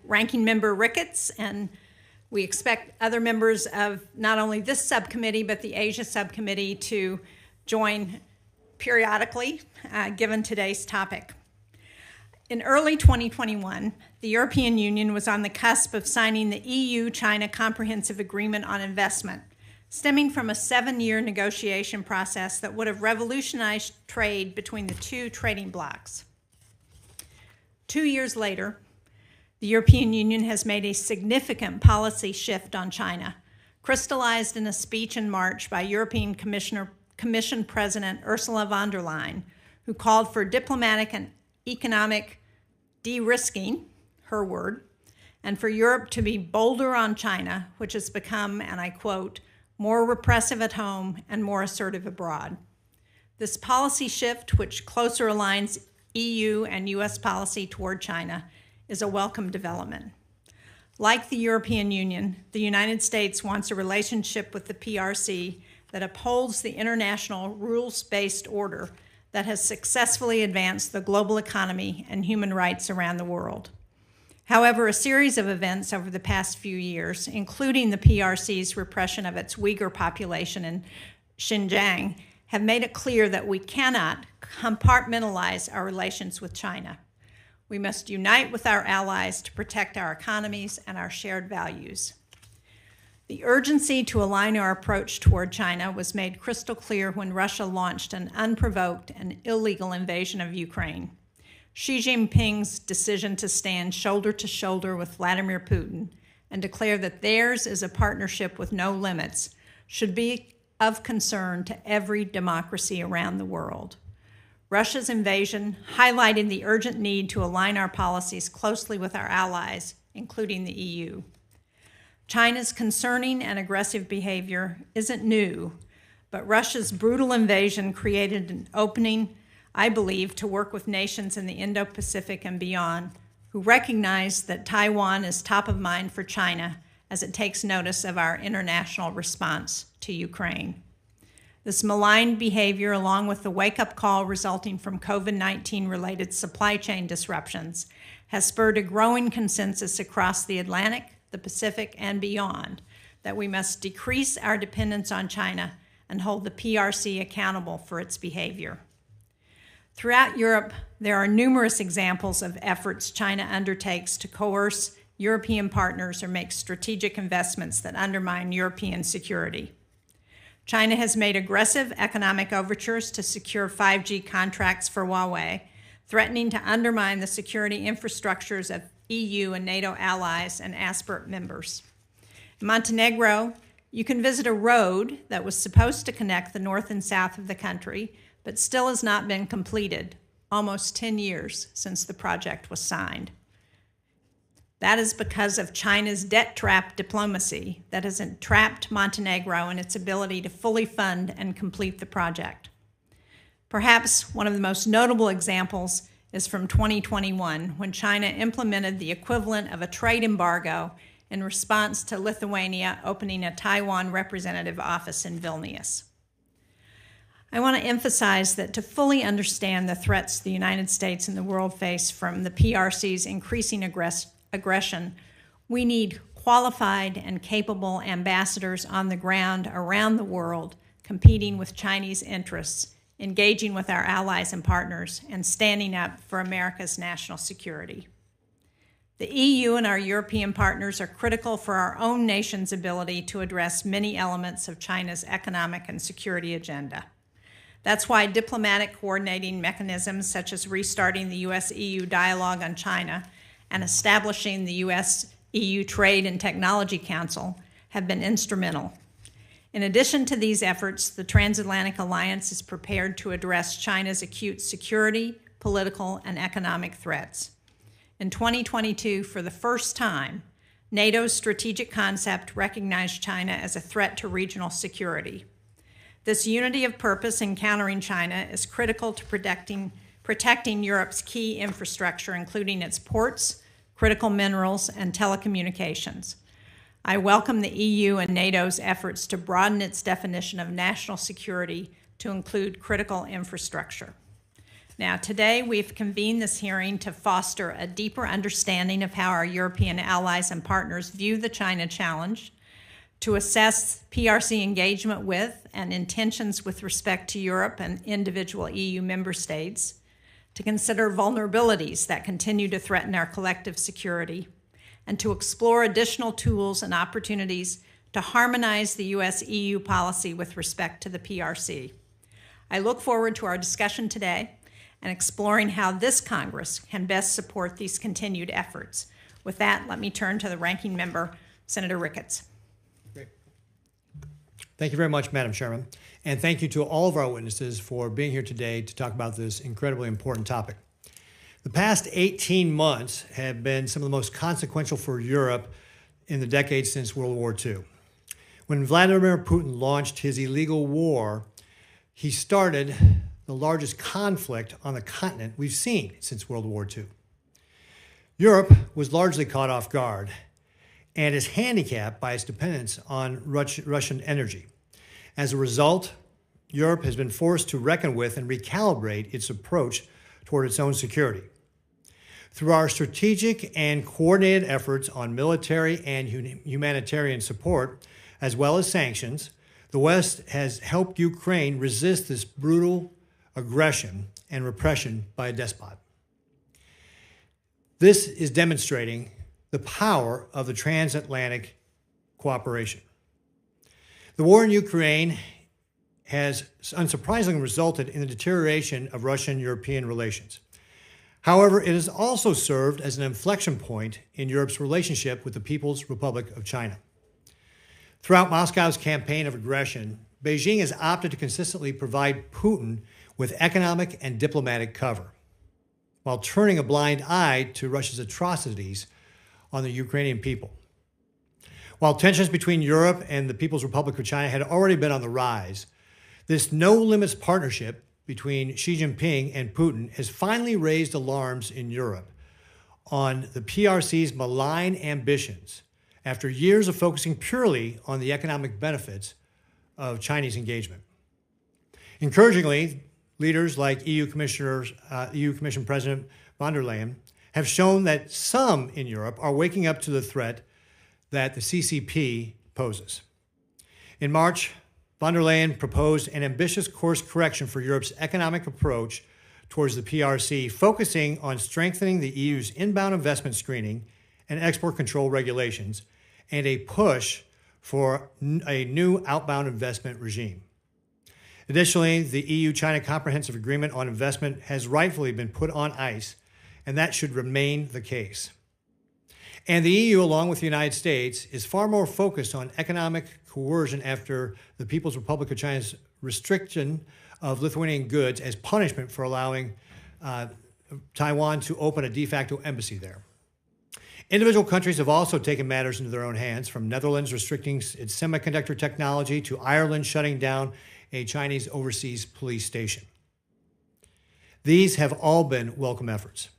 Ranking Member Ricketts, and we expect other members of not only this subcommittee, but the Asia Subcommittee to join periodically, given today's topic. In early 2021, the European Union was on the cusp of signing the EU-China Comprehensive Agreement on Investment, stemming from a 7-year negotiation process that would have revolutionized trade between the two trading blocs. 2 years later, the European Union has made a significant policy shift on China, crystallized in a speech in March by European Commission President Ursula von der Leyen, who called for diplomatic and economic de-risking, her word, and for Europe to be bolder on China, which has become, and I quote, more repressive at home and more assertive abroad. This policy shift, which closer aligns EU and US policy toward China, is a welcome development. Like the European Union, the United States wants a relationship with the PRC that upholds the international rules-based order that has successfully advanced the global economy and human rights around the world. However, a series of events over the past few years, including the PRC's repression of its Uyghur population in Xinjiang, have made it clear that we cannot compartmentalize our relations with China. We must unite with our allies to protect our economies and our shared values. The urgency to align our approach toward China was made crystal clear when Russia launched an unprovoked and illegal invasion of Ukraine. Xi Jinping's decision to stand shoulder to shoulder with Vladimir Putin and declare that theirs is a partnership with no limits should be of concern to every democracy around the world. Russia's invasion highlighted the urgent need to align our policies closely with our allies, including the EU. China's concerning and aggressive behavior isn't new, but Russia's brutal invasion created an opening, I believe, to work with nations in the Indo-Pacific and beyond who recognize that Taiwan is top of mind for China as it takes notice of our international response to Ukraine. This malign behavior, along with the wake-up call resulting from COVID-19 related supply chain disruptions, has spurred a growing consensus across the Atlantic, the Pacific, and beyond that we must decrease our dependence on China and hold the PRC accountable for its behavior. Throughout Europe, there are numerous examples of efforts China undertakes to coerce European partners or make strategic investments that undermine European security. China has made aggressive economic overtures to secure 5G contracts for Huawei, threatening to undermine the security infrastructures of EU and NATO allies and aspirant members. In Montenegro, you can visit a road that was supposed to connect the north and south of the country, but still has not been completed, almost 10 years since the project was signed. That is because of China's debt trap diplomacy that has entrapped Montenegro in its ability to fully fund and complete the project. Perhaps one of the most notable examples is from 2021, when China implemented the equivalent of a trade embargo in response to Lithuania opening a Taiwan representative office in Vilnius. I want to emphasize that to fully understand the threats the United States and the world face from the PRC's increasing aggression, we need qualified and capable ambassadors on the ground around the world competing with Chinese interests, engaging with our allies and partners, and standing up for America's national security. The EU and our European partners are critical for our own nation's ability to address many elements of China's economic and security agenda. That's why diplomatic coordinating mechanisms such as restarting the US-EU dialogue on China and establishing the US-EU Trade and Technology Council have been instrumental. In addition to these efforts, the Transatlantic Alliance is prepared to address China's acute security, political, and economic threats. In 2022, for the first time, NATO's strategic concept recognized China as a threat to regional security. This unity of purpose in countering China is critical to protecting Europe's key infrastructure, including its ports, critical minerals, and telecommunications. I welcome the EU and NATO's efforts to broaden its definition of national security to include critical infrastructure. Now, today we've convened this hearing to foster a deeper understanding of how our European allies and partners view the China challenge, to assess PRC engagement with and intentions with respect to Europe and individual EU member states, to consider vulnerabilities that continue to threaten our collective security, and to explore additional tools and opportunities to harmonize the U.S.-EU policy with respect to the PRC. I look forward to our discussion today and exploring how this Congress can best support these continued efforts. With that, let me turn to the ranking member, Senator Ricketts. Great. Thank you very much, Madam Chairman. And thank you to all of our witnesses for being here today to talk about this incredibly important topic. The past 18 months have been some of the most consequential for Europe in the decades since World War II. When Vladimir Putin launched his illegal war, he started the largest conflict on the continent we've seen since World War II. Europe was largely caught off guard and is handicapped by its dependence on Russian energy. As a result, Europe has been forced to reckon with and recalibrate its approach toward its own security. Through our strategic and coordinated efforts on military and humanitarian support, as well as sanctions, the West has helped Ukraine resist this brutal aggression and repression by a despot. This is demonstrating the power of the transatlantic cooperation. The war in Ukraine has unsurprisingly resulted in the deterioration of Russian-European relations. However, it has also served as an inflection point in Europe's relationship with the People's Republic of China. Throughout Moscow's campaign of aggression, Beijing has opted to consistently provide Putin with economic and diplomatic cover, while turning a blind eye to Russia's atrocities on the Ukrainian people. While tensions between Europe and the People's Republic of China had already been on the rise, this no-limits partnership between Xi Jinping and Putin has finally raised alarms in Europe on the PRC's malign ambitions after years of focusing purely on the economic benefits of Chinese engagement. Encouragingly, leaders like EU Commission President von der Leyen have shown that some in Europe are waking up to the threat that the CCP poses. In March, von der Leyen proposed an ambitious course correction for Europe's economic approach towards the PRC, focusing on strengthening the EU's inbound investment screening and export control regulations, and a push for a new outbound investment regime. Additionally, the EU-China Comprehensive Agreement on Investment has rightfully been put on ice, and that should remain the case. And the EU, along with the United States, is far more focused on economic coercion after the People's Republic of China's restriction of Lithuanian goods as punishment for allowing Taiwan to open a de facto embassy there. Individual countries have also taken matters into their own hands, from Netherlands restricting its semiconductor technology to Ireland shutting down a Chinese overseas police station. These have all been welcome efforts.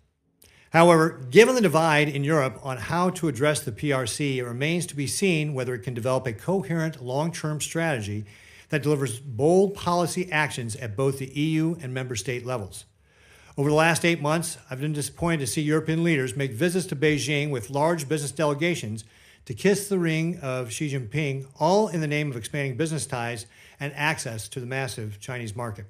However, given the divide in Europe on how to address the PRC, it remains to be seen whether it can develop a coherent long-term strategy that delivers bold policy actions at both the EU and member state levels. Over the last 8 months, I've been disappointed to see European leaders make visits to Beijing with large business delegations to kiss the ring of Xi Jinping, all in the name of expanding business ties and access to the massive Chinese market.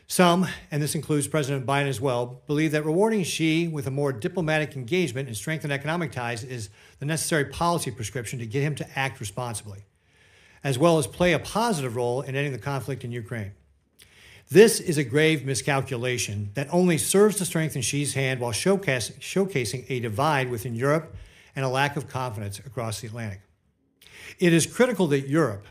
Some, and this includes President Biden as well, believe that rewarding Xi with a more diplomatic engagement and strengthened economic ties is the necessary policy prescription to get him to act responsibly, as well as play a positive role in ending the conflict in Ukraine. This is a grave miscalculation that only serves to strengthen Xi's hand while showcasing a divide within Europe and a lack of confidence across the Atlantic. It is critical that Europe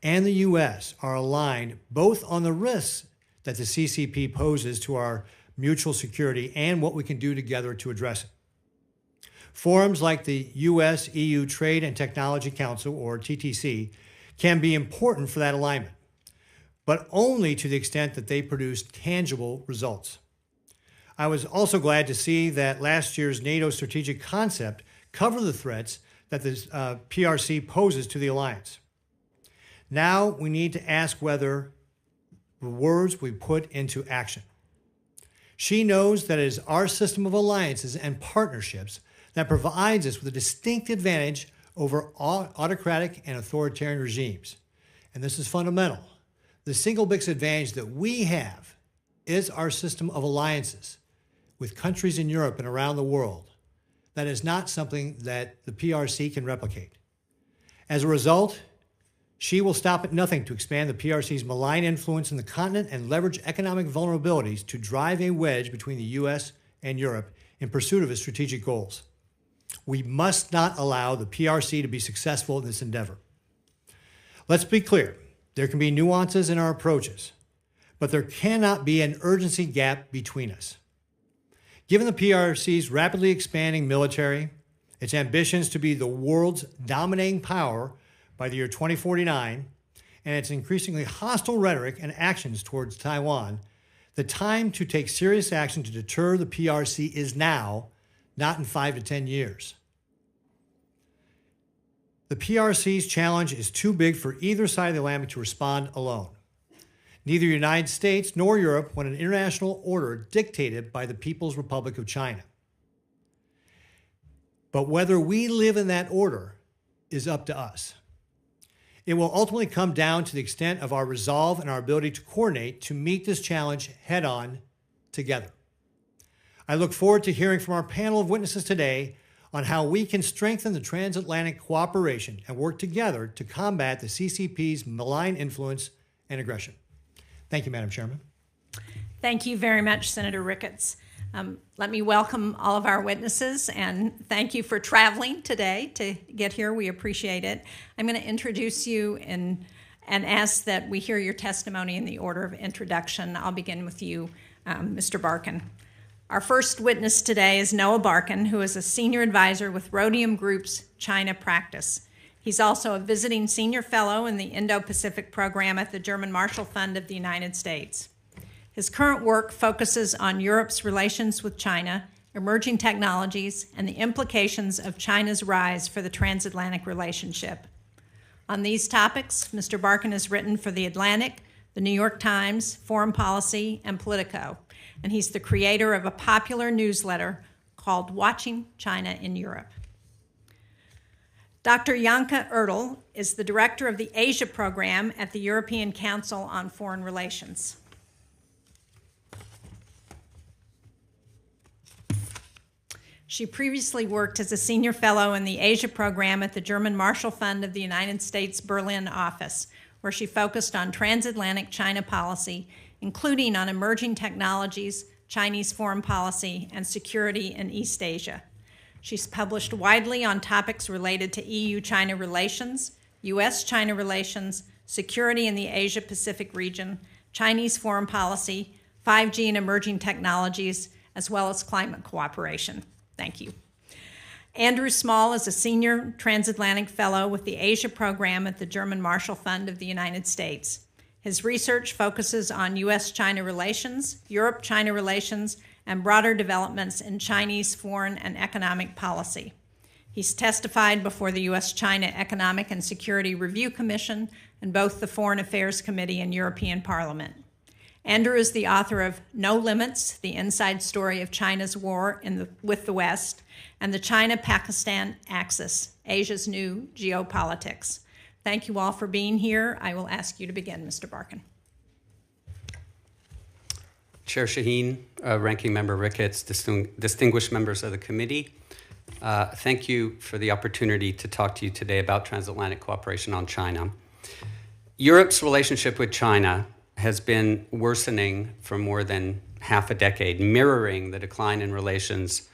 and the U.S. are aligned both on the risks that the CCP poses to our mutual security and what we can do together to address it. Forums like the U.S.-EU Trade and Technology Council, or TTC, can be important for that alignment, but only to the extent that they produce tangible results. I was also glad to see that last year's NATO strategic concept covered the threats that the PRC poses to the alliance. Now we need to ask whether the words we put into action. She knows that it is our system of alliances and partnerships that provides us with a distinct advantage over autocratic and authoritarian regimes. And this is fundamental. The single biggest advantage that we have is our system of alliances with countries in Europe and around the world. That is not something that the PRC can replicate. As a result, she will stop at nothing to expand the PRC's malign influence in the continent and leverage economic vulnerabilities to drive a wedge between the U.S. and Europe in pursuit of its strategic goals. We must not allow the PRC to be successful in this endeavor. Let's be clear. There can be nuances in our approaches, but there cannot be an urgency gap between us. Given the PRC's rapidly expanding military, its ambitions to be the world's dominating power by the year 2049, and its increasingly hostile rhetoric and actions towards Taiwan, the time to take serious action to deter the PRC is now, not in 5 to 10 years. The PRC's challenge is too big for either side of the Atlantic to respond alone. Neither the United States nor Europe want an international order dictated by the People's Republic of China. But whether we live in that order is up to us. It will ultimately come down to the extent of our resolve and our ability to coordinate to meet this challenge head-on together. I look forward to hearing from our panel of witnesses today on how we can strengthen the transatlantic cooperation and work together to combat the CCP's malign influence and aggression. Thank you, Madam Chairman. Thank you very much, Senator Ricketts. Let me welcome all of our witnesses and thank you for traveling today to get here. We appreciate it. I'm going to introduce you and ask that we hear your testimony in the order of introduction. I'll begin with you, Mr. Barkin. Our first witness today is Noah Barkin, who is a senior advisor with Rhodium Group's China practice. He's also a visiting senior fellow in the Indo-Pacific program at the German Marshall Fund of the United States. His current work focuses on Europe's relations with China, emerging technologies, and the implications of China's rise for the transatlantic relationship. On these topics, Mr. Barkin has written for The Atlantic, The New York Times, Foreign Policy, and Politico, and he's the creator of a popular newsletter called Watching China in Europe. Dr. Janka Oertel is the director of the Asia program at the European Council on Foreign Relations. She previously worked as a senior fellow in the Asia program at the German Marshall Fund of the United States Berlin office, where she focused on transatlantic China policy, including on emerging technologies, Chinese foreign policy, and security in East Asia. She's published widely on topics related to EU-China relations, U.S.-China relations, security in the Asia-Pacific region, Chinese foreign policy, 5G and emerging technologies, as well as climate cooperation. Thank you. Andrew Small is a senior transatlantic fellow with the Asia program at the German Marshall Fund of the United States. His research focuses on U.S.-China relations, Europe-China relations, and broader developments in Chinese foreign and economic policy. He's testified before the U.S.-China Economic and Security Review Commission and both the Foreign Affairs Committee and European Parliament. Andrew is the author of No Limits, The Inside Story of China's War with the West, and the China-Pakistan Axis, Asia's New Geopolitics. Thank you all for being here. I will ask you to begin, Mr. Barkin. Chair Shaheen, Ranking Member Ricketts, distinguished members of the committee, thank you for the opportunity to talk to you today about transatlantic cooperation on China. Europe's relationship with China has been worsening for more than half a decade, mirroring the decline in relations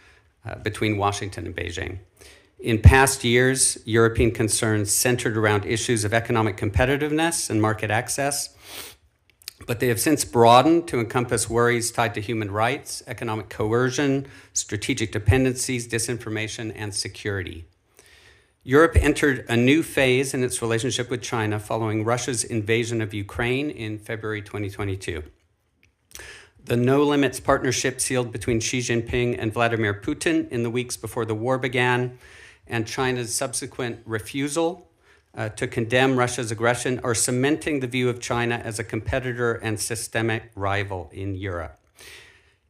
between Washington and Beijing. In past years, European concerns centered around issues of economic competitiveness and market access, but they have since broadened to encompass worries tied to human rights, economic coercion, strategic dependencies, disinformation, and security. Europe entered a new phase in its relationship with China following Russia's invasion of Ukraine in February 2022. The No Limits partnership sealed between Xi Jinping and Vladimir Putin in the weeks before the war began, and China's subsequent refusal to condemn Russia's aggression are cementing the view of China as a competitor and systemic rival in Europe.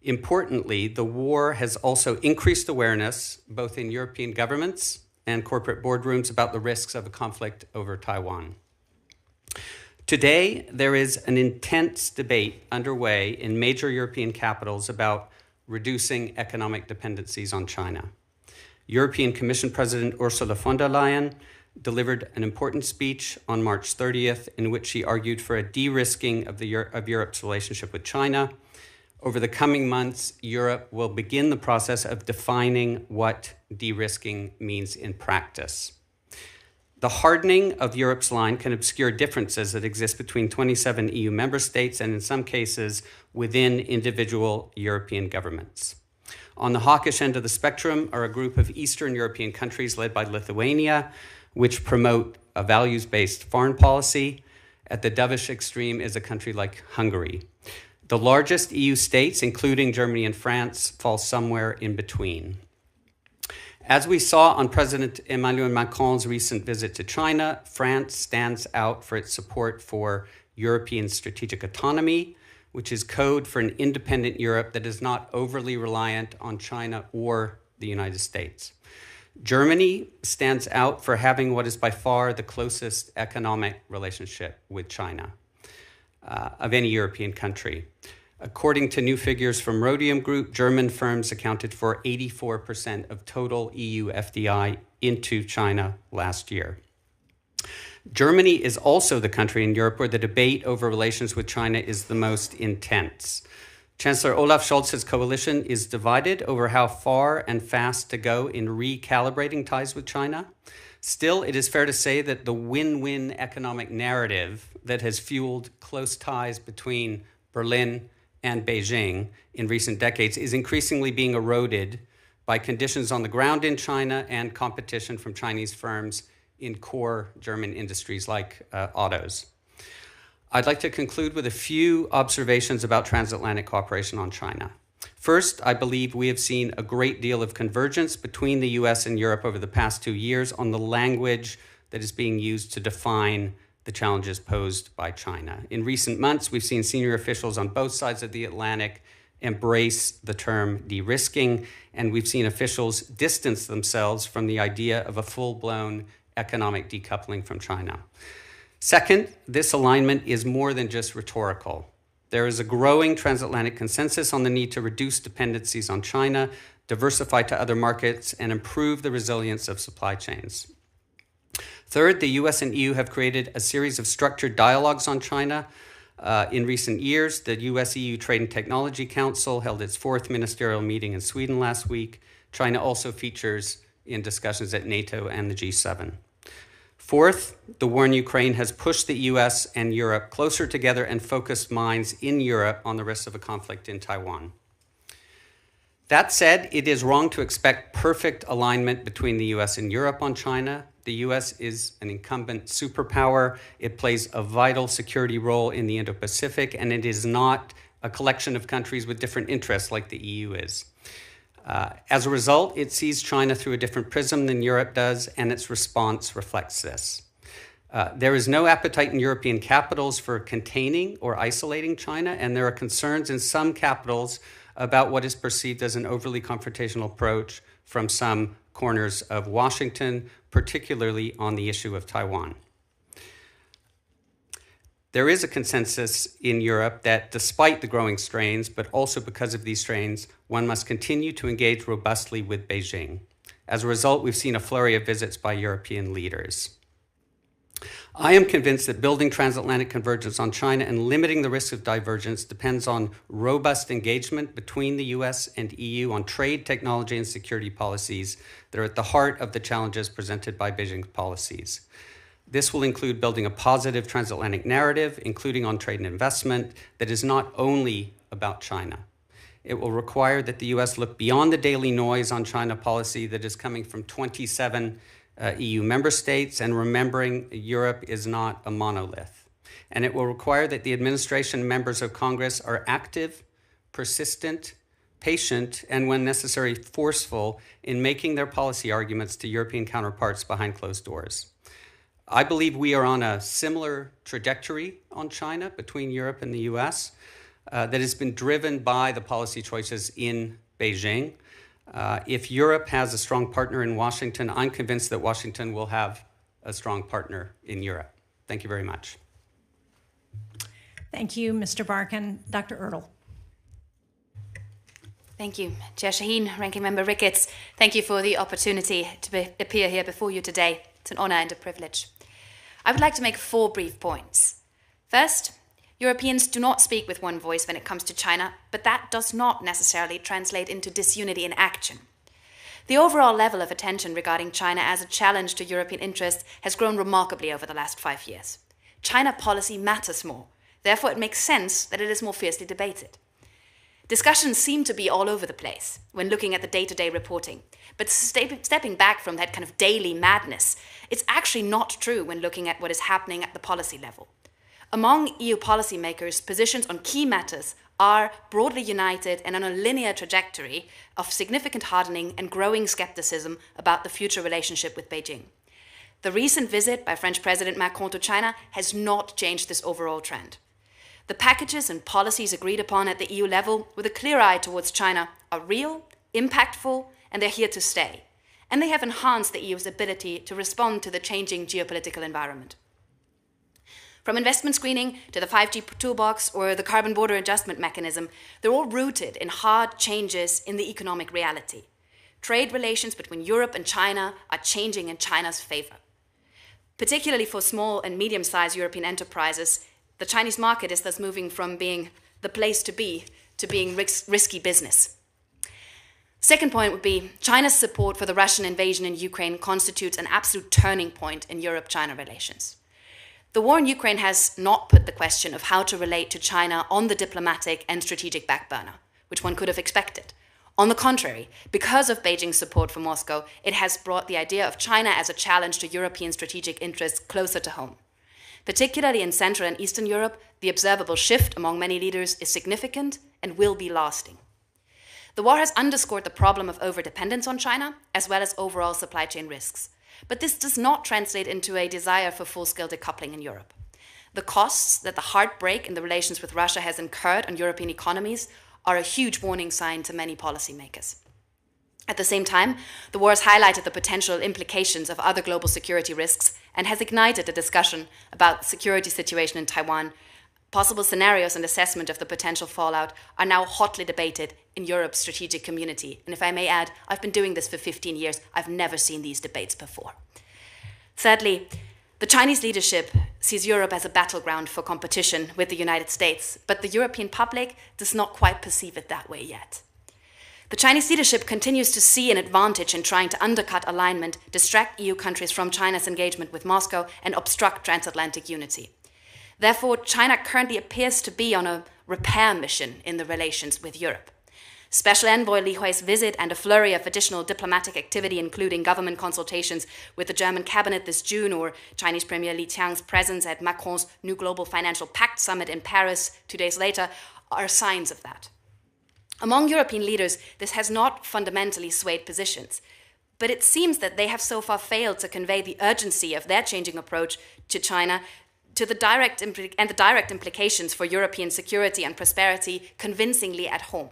Importantly, the war has also increased awareness, both in European governments and corporate boardrooms, about the risks of a conflict over Taiwan. Today, there is an intense debate underway in major European capitals about reducing economic dependencies on China. European Commission President Ursula von der Leyen delivered an important speech on March 30th in which she argued for a de-risking of Europe's relationship with China. Over the coming months, Europe will begin the process of defining what de-risking means in practice. The hardening of Europe's line can obscure differences that exist between 27 EU member states and, in some cases, within individual European governments. On the hawkish end of the spectrum are a group of Eastern European countries led by Lithuania, which promote a values-based foreign policy. At the dovish extreme is a country like Hungary. The largest EU states, including Germany and France, fall somewhere in between. As we saw on President Emmanuel Macron's recent visit to China, France stands out for its support for European strategic autonomy, which is code for an independent Europe that is not overly reliant on China or the United States. Germany stands out for having what is by far the closest economic relationship with China of any European country. According to new figures from Rhodium Group, German firms accounted for 84% of total EU FDI into China last year. Germany is also the country in Europe where the debate over relations with China is the most intense. Chancellor Olaf Scholz's coalition is divided over how far and fast to go in recalibrating ties with China. Still, it is fair to say that the win-win economic narrative that has fueled close ties between Berlin and Beijing in recent decades is increasingly being eroded by conditions on the ground in China and competition from Chinese firms in core German industries like autos. I'd like to conclude with a few observations about transatlantic cooperation on China. First, I believe we have seen a great deal of convergence between the US and Europe over the past 2 years on the language that is being used to define the challenges posed by China. In recent months, we've seen senior officials on both sides of the Atlantic embrace the term de-risking, and we've seen officials distance themselves from the idea of a full-blown economic decoupling from China. Second, this alignment is more than just rhetorical. There is a growing transatlantic consensus on the need to reduce dependencies on China, diversify to other markets, and improve the resilience of supply chains. Third, the US and EU have created a series of structured dialogues on China. In recent years, the US-EU Trade and Technology Council held its 4th ministerial meeting in Sweden last week. China also features in discussions at NATO and the G7. Fourth, the war in Ukraine has pushed the US and Europe closer together and focused minds in Europe on the risks of a conflict in Taiwan. That said, it is wrong to expect perfect alignment between the US and Europe on China. The US is an incumbent superpower. It plays a vital security role in the Indo-Pacific, and it is not a collection of countries with different interests like the EU is. As a result, it sees China through a different prism than Europe does, and its response reflects this. There is no appetite in European capitals for containing or isolating China, and there are concerns in some capitals about what is perceived as an overly confrontational approach from some corners of Washington, particularly on the issue of Taiwan. There is a consensus in Europe that despite the growing strains, but also because of these strains, one must continue to engage robustly with Beijing. As a result, we've seen a flurry of visits by European leaders. I am convinced that building transatlantic convergence on China and limiting the risk of divergence depends on robust engagement between the US and EU on trade, technology, and security policies that are at the heart of the challenges presented by Beijing's policies. This will include building a positive transatlantic narrative, including on trade and investment, that is not only about China. It will require that the US look beyond the daily noise on China policy that is coming from 27 EU member states, and remembering Europe is not a monolith. And it will require that the administration and members of Congress are active, persistent, patient, and when necessary, forceful in making their policy arguments to European counterparts behind closed doors. I believe we are on a similar trajectory on China between Europe and the US. that has been driven by the policy choices in Beijing. If Europe has a strong partner in Washington, I'm convinced that Washington will have a strong partner in Europe. Thank you very much. Thank you, Mr. Barkin. Dr. Oertel. Thank you, Chair Shaheen, Ranking Member Ricketts. Thank you for the opportunity to appear here before you today. It's an honor and a privilege. I would like to make 4 brief points. First, Europeans do not speak with one voice when it comes to China, but that does not necessarily translate into disunity in action. The overall level of attention regarding China as a challenge to European interests has grown remarkably over the last 5 years. China policy matters more. Therefore, it makes sense that it is more fiercely debated. Discussions seem to be all over the place when looking at the day-to-day reporting. But stepping back from that kind of daily madness, it's actually not true when looking at what is happening at the policy level. Among EU policymakers, positions on key matters are broadly united and on a linear trajectory of significant hardening and growing skepticism about the future relationship with Beijing. The recent visit by French President Macron to China has not changed this overall trend. The packages and policies agreed upon at the EU level with a clear eye towards China are real, impactful, and they're here to stay. And they have enhanced the EU's ability to respond to the changing geopolitical environment. From investment screening to the 5G toolbox or the carbon border adjustment mechanism, they're all rooted in hard changes in the economic reality. Trade relations between Europe and China are changing in China's favor. Particularly for small and medium-sized European enterprises, the Chinese market is thus moving from being the place to be to being risky business. Second point would be China's support for the Russian invasion in Ukraine constitutes an absolute turning point in Europe-China relations. The war in Ukraine has not put the question of how to relate to China on the diplomatic and strategic back burner, which one could have expected. On the contrary, because of Beijing's support for Moscow, it has brought the idea of China as a challenge to European strategic interests closer to home. Particularly in Central and Eastern Europe, the observable shift among many leaders is significant and will be lasting. The war has underscored the problem of overdependence on China, as well as overall supply chain risks. But this does not translate into a desire for full-scale decoupling in Europe. The costs that the heartbreak in the relations with Russia has incurred on European economies are a huge warning sign to many policymakers. At the same time, the war has highlighted the potential implications of other global security risks and has ignited a discussion about the security situation in Taiwan. Possible scenarios and assessment of the potential fallout are now hotly debated in Europe's strategic community. And if I may add, I've been doing this for 15 years. I've never seen these debates before. Thirdly, the Chinese leadership sees Europe as a battleground for competition with the United States, but the European public does not quite perceive it that way yet. The Chinese leadership continues to see an advantage in trying to undercut alignment, distract EU countries from China's engagement with Moscow, and obstruct transatlantic unity. Therefore, China currently appears to be on a repair mission in the relations with Europe. Special Envoy Li Hui's visit and a flurry of additional diplomatic activity, including government consultations with the German cabinet this June, or Chinese Premier Li Qiang's presence at Macron's new Global Financial Pact summit in Paris 2 days later, are signs of that. Among European leaders, this has not fundamentally swayed positions, but it seems that they have so far failed to convey the urgency of their changing approach to China to the direct implications for European security and prosperity convincingly at home.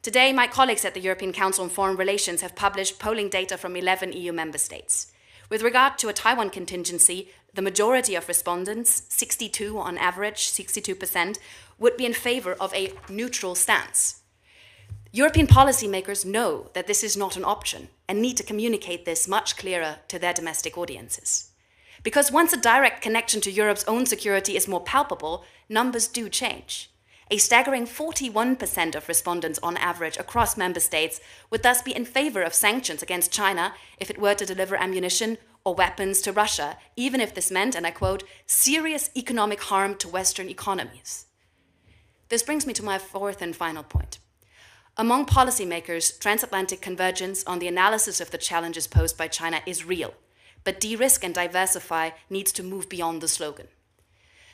Today, my colleagues at the European Council on Foreign Relations have published polling data from 11 EU member states. With regard to a Taiwan contingency, the majority of respondents, 62 on average, 62%, would be in favor of a neutral stance. European policymakers know that this is not an option and need to communicate this much clearer to their domestic audiences. Because once a direct connection to Europe's own security is more palpable, numbers do change. A staggering 41% of respondents on average across member states would thus be in favor of sanctions against China if it were to deliver ammunition or weapons to Russia, even if this meant, and I quote, serious economic harm to Western economies. This brings me to my fourth and final point. Among policymakers, transatlantic convergence on the analysis of the challenges posed by China is real, but de-risk and diversify needs to move beyond the slogan.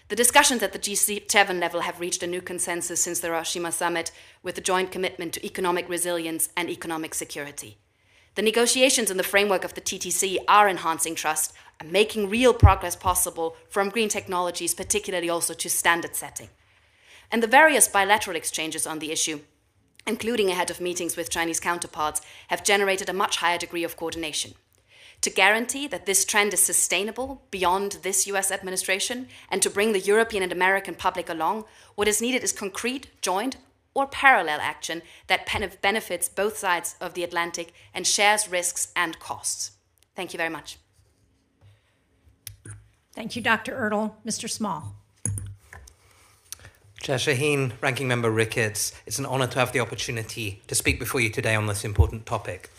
The discussions at the G7 level have reached a new consensus since the Hiroshima summit, with a joint commitment to economic resilience and economic security. The negotiations in the framework of the TTC are enhancing trust and making real progress possible from green technologies, particularly also to standard setting. and the various bilateral exchanges on the issue, including ahead of meetings with Chinese counterparts, have generated a much higher degree of coordination. To guarantee that this trend is sustainable beyond this US administration and to bring the European and American public along, what is needed is concrete, joint, or parallel action that benefits both sides of the Atlantic and shares risks and costs. Thank you very much. Thank you, Dr. Oertel. Mr. Small. Chair Shaheen, Ranking Member Ricketts, it's an honour to have the opportunity to speak before you today on this important topic.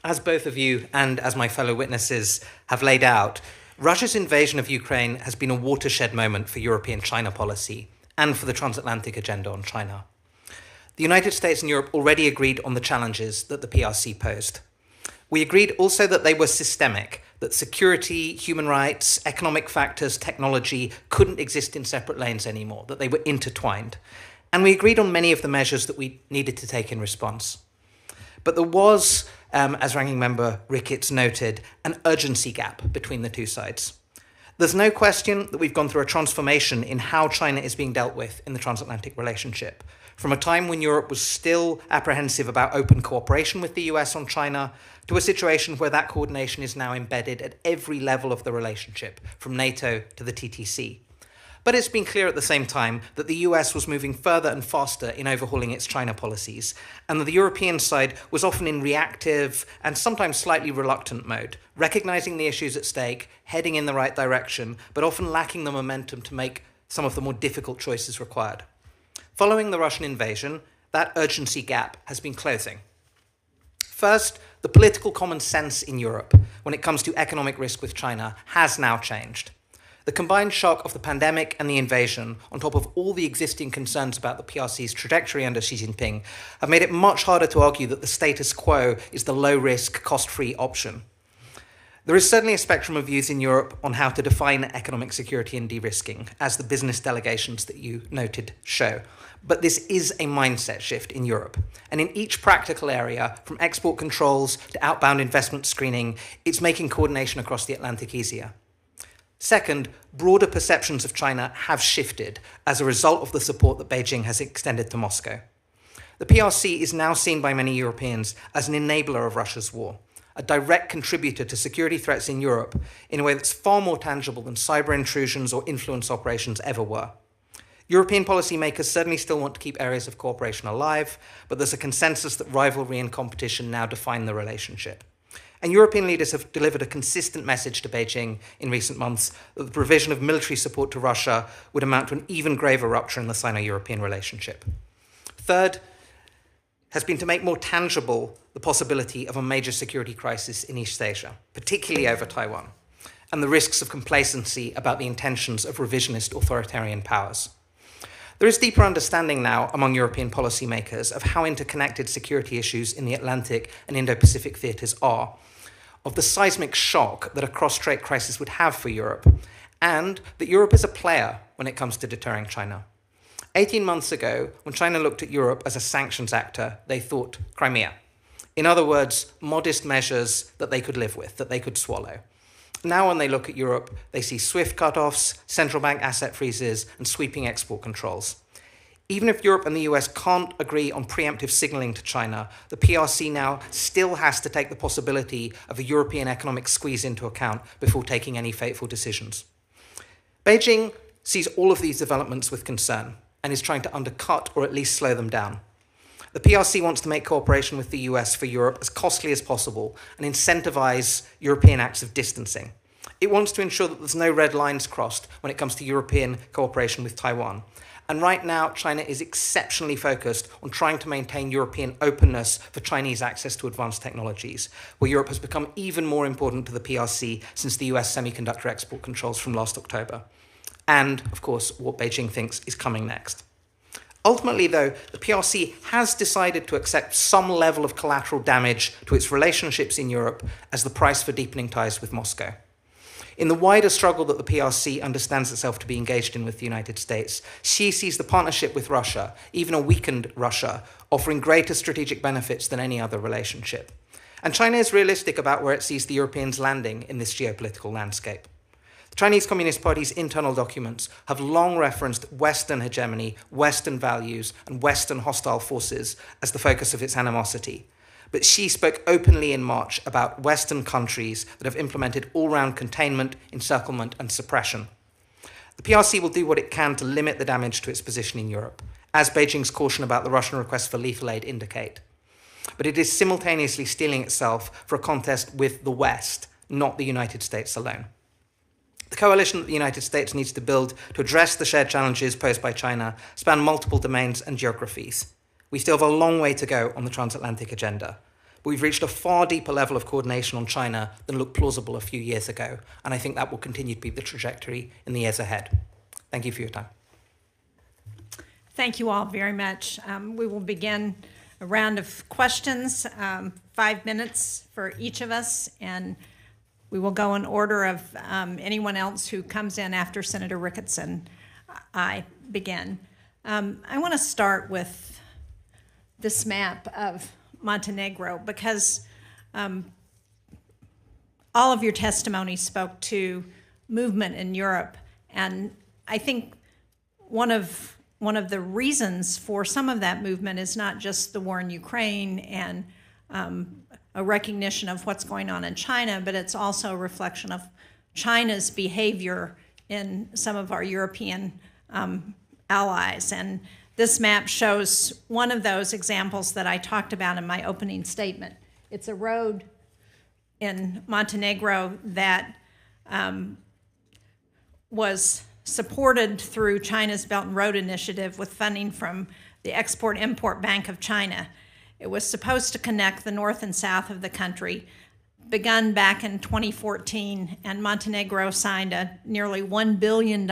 As both of you and as my fellow witnesses have laid out, Russia's invasion of Ukraine has been a watershed moment for European China policy and for the transatlantic agenda on China. The United States and Europe already agreed on the challenges that the PRC posed. We agreed also that they were systemic, that security, human rights, economic factors, technology couldn't exist in separate lanes anymore, that they were intertwined. And we agreed on many of the measures that we needed to take in response. But there was, as Ranking Member Ricketts noted, an urgency gap between the two sides. There's no question that we've gone through a transformation in how China is being dealt with in the transatlantic relationship, from a time when Europe was still apprehensive about open cooperation with the US on China, to a situation where that coordination is now embedded at every level of the relationship, from NATO to the TTC. But it's been clear at the same time that the US was moving further and faster in overhauling its China policies, and that the European side was often in reactive and sometimes slightly reluctant mode, recognizing the issues at stake, heading in the right direction, but often lacking the momentum to make some of the more difficult choices required. Following the Russian invasion, that urgency gap has been closing. First, the political common sense in Europe when it comes to economic risk with China has now changed. The combined shock of the pandemic and the invasion, on top of all the existing concerns about the PRC's trajectory under Xi Jinping, have made it much harder to argue that the status quo is the low-risk, cost-free option. There is certainly a spectrum of views in Europe on how to define economic security and de-risking, as the business delegations that you noted show. But this is a mindset shift in Europe. And in each practical area, from export controls to outbound investment screening, it's making coordination across the Atlantic easier. Second, broader perceptions of China have shifted as a result of the support that Beijing has extended to Moscow. The PRC is now seen by many Europeans as an enabler of Russia's war, a direct contributor to security threats in Europe in a way that's far more tangible than cyber intrusions or influence operations ever were. European policymakers certainly still want to keep areas of cooperation alive, but there's a consensus that rivalry and competition now define the relationship. And European leaders have delivered a consistent message to Beijing in recent months that the provision of military support to Russia would amount to an even graver rupture in the Sino-European relationship. Third has been to make more tangible the possibility of a major security crisis in East Asia, particularly over Taiwan, and the risks of complacency about the intentions of revisionist authoritarian powers. There is deeper understanding now among European policymakers of how interconnected security issues in the Atlantic and Indo-Pacific theatres are, of the seismic shock that a cross-strait crisis would have for Europe, and that Europe is a player when it comes to deterring China. 18 months ago, when China looked at Europe as a sanctions actor, they thought Crimea. In other words, modest measures that they could live with, that they could swallow. Now when they look at Europe, they see SWIFT cutoffs, central bank asset freezes, and sweeping export controls. Even if Europe and the US can't agree on preemptive signaling to China, the PRC now still has to take the possibility of a European economic squeeze into account before taking any fateful decisions. Beijing sees all of these developments with concern and is trying to undercut or at least slow them down. The PRC wants to make cooperation with the US for Europe as costly as possible and incentivize European acts of distancing. It wants to ensure that there's no red lines crossed when it comes to European cooperation with Taiwan. And right now, China is exceptionally focused on trying to maintain European openness for Chinese access to advanced technologies, where Europe has become even more important to the PRC since the US semiconductor export controls from last October. And, of course, what Beijing thinks is coming next. Ultimately, though, the PRC has decided to accept some level of collateral damage to its relationships in Europe as the price for deepening ties with Moscow. In the wider struggle that the PRC understands itself to be engaged in with the United States, Xi sees the partnership with Russia, even a weakened Russia, offering greater strategic benefits than any other relationship. And China is realistic about where it sees the Europeans landing in this geopolitical landscape. The Chinese Communist Party's internal documents have long referenced Western hegemony, Western values, and Western hostile forces as the focus of its animosity. But Xi spoke openly in March about Western countries that have implemented all-round containment, encirclement, and suppression. The PRC will do what it can to limit the damage to its position in Europe, as Beijing's caution about the Russian request for lethal aid indicate. But it is simultaneously steeling itself for a contest with the West, not the United States alone. The coalition that the United States needs to build to address the shared challenges posed by China span multiple domains and geographies. We still have a long way to go on the transatlantic agenda, but we've reached a far deeper level of coordination on China than looked plausible a few years ago, and I think that will continue to be the trajectory in the years ahead. Thank you for your time. Thank you all very much. We will begin a round of questions, 5 minutes for each of us, and we will go in order of anyone else who comes in after Senator Ricketts and I begin. I want to start with this map of Montenegro because all of your testimony spoke to movement in Europe, and I think one of the reasons for some of that movement is not just the war in Ukraine and a recognition of what's going on in China, but it's also a reflection of China's behavior in some of our European allies. And this map shows one of those examples that I talked about in my opening statement. It's a road in Montenegro that was supported through China's Belt and Road Initiative with funding from the Export-Import Bank of China. It was supposed to connect the north and south of the country, begun back in 2014, and Montenegro signed a nearly $1 billion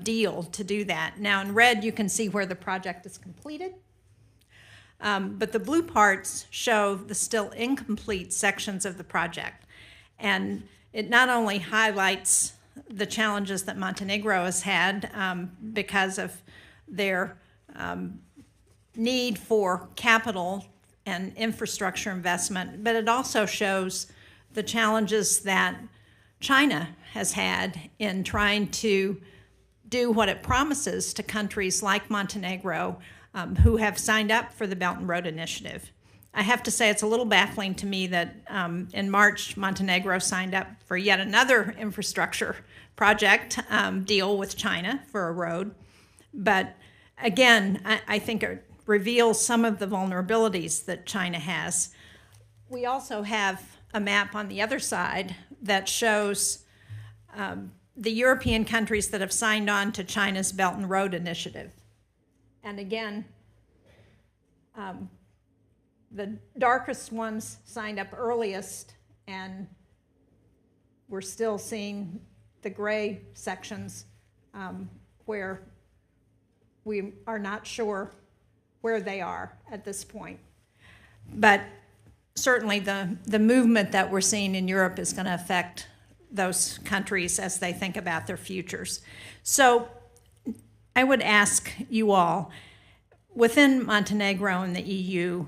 deal to do that. Now in red, you can see where the project is completed, but the blue parts show the still incomplete sections of the project. And it not only highlights the challenges that Montenegro has had because of their need for capital and infrastructure investment, but it also shows the challenges that China has had in trying to do what it promises to countries like Montenegro who have signed up for the Belt and Road Initiative. I have to say it's a little baffling to me that in March, Montenegro signed up for yet another infrastructure project deal with China for a road. But again, I think it reveals some of the vulnerabilities that China has. We also have a map on the other side that shows the European countries that have signed on to China's Belt and Road Initiative. And again, the darkest ones signed up earliest, and we're still seeing the gray sections where we are not sure where they are at this point. But certainly the movement that we're seeing in Europe is going to affect those countries as they think about their futures. So I would ask you all, within Montenegro and the EU,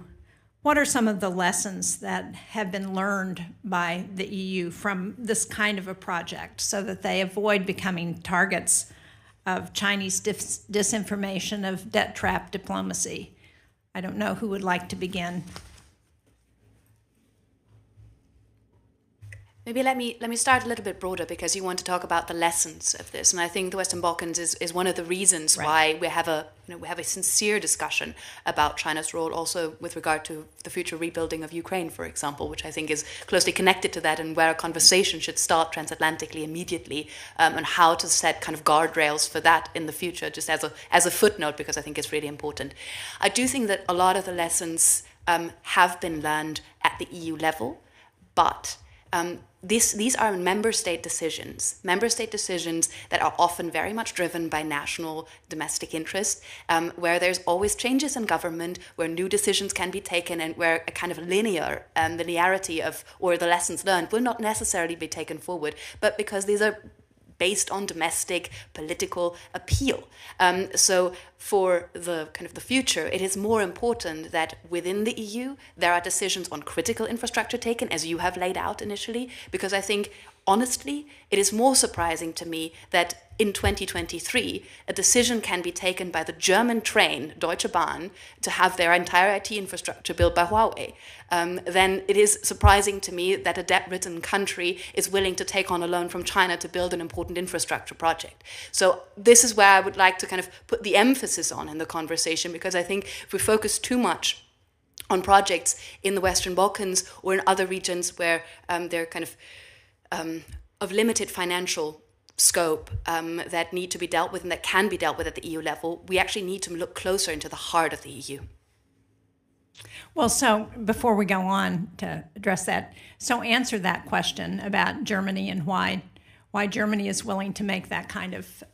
what are some of the lessons that have been learned by the EU from this kind of a project so that they avoid becoming targets of Chinese disinformation, of debt trap diplomacy? I don't know who would like to begin. Maybe let me start a little bit broader, because you want to talk about the lessons of this, and I think the Western Balkans is one of the reasons why we have a sincere discussion about China's role, also with regard to the future rebuilding of Ukraine, for example, which I think is closely connected to that, and where a conversation should start transatlantically immediately, and how to set kind of guardrails for that in the future, just as a footnote, because I think it's really important. I do think that a lot of the lessons have been learned at the EU level, but these are member state decisions that are often very much driven by national domestic interest, where there's always changes in government, where new decisions can be taken, and where a kind of linearity of, or the lessons learned will not necessarily be taken forward, but because these are based on domestic political appeal. So for the kind of the future, it is more important that within the EU there are decisions on critical infrastructure taken, as you have laid out initially, because I think honestly, it is more surprising to me that in 2023, a decision can be taken by the German train, Deutsche Bahn, to have their entire IT infrastructure built by Huawei. Then it is surprising to me that a debt-ridden country is willing to take on a loan from China to build an important infrastructure project. So this is where I would like to kind of put the emphasis on in the conversation, because I think if we focus too much on projects in the Western Balkans or in other regions where they're kind of limited financial scope that need to be dealt with and that can be dealt with at the EU level, we actually need to look closer into the heart of the EU. Well, so before we go on to address that, so answer that question about Germany and why Germany is willing to make that kind of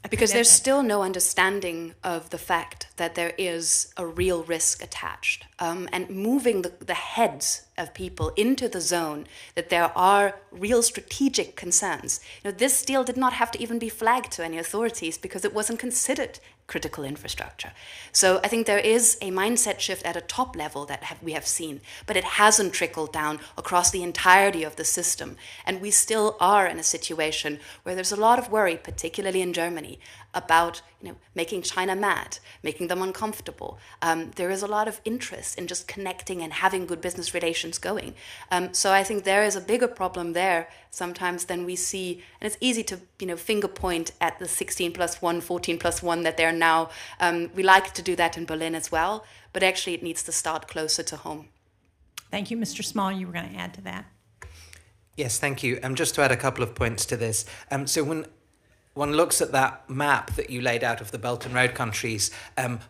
because there's still no understanding of the fact that there is a real risk attached. And moving the heads of people into the zone that there are real strategic concerns. This deal did not have to even be flagged to any authorities because it wasn't considered critical infrastructure. So I think there is a mindset shift at a top level that we have seen, but it hasn't trickled down across the entirety of the system. And we still are in a situation where there's a lot of worry, particularly in Germany, about making China mad, making them uncomfortable. There is a lot of interest in just connecting and having good business relations going. So I think there is a bigger problem there sometimes than we see. And it's easy to finger point at the 16+1, 14+1 that they're now. We like to do that in Berlin as well, but actually it needs to start closer to home. Thank you, Mr. Small. You were going to add to that. Yes, thank you. Just to add a couple of points to this. So when one looks at that map that you laid out of the Belt and Road countries,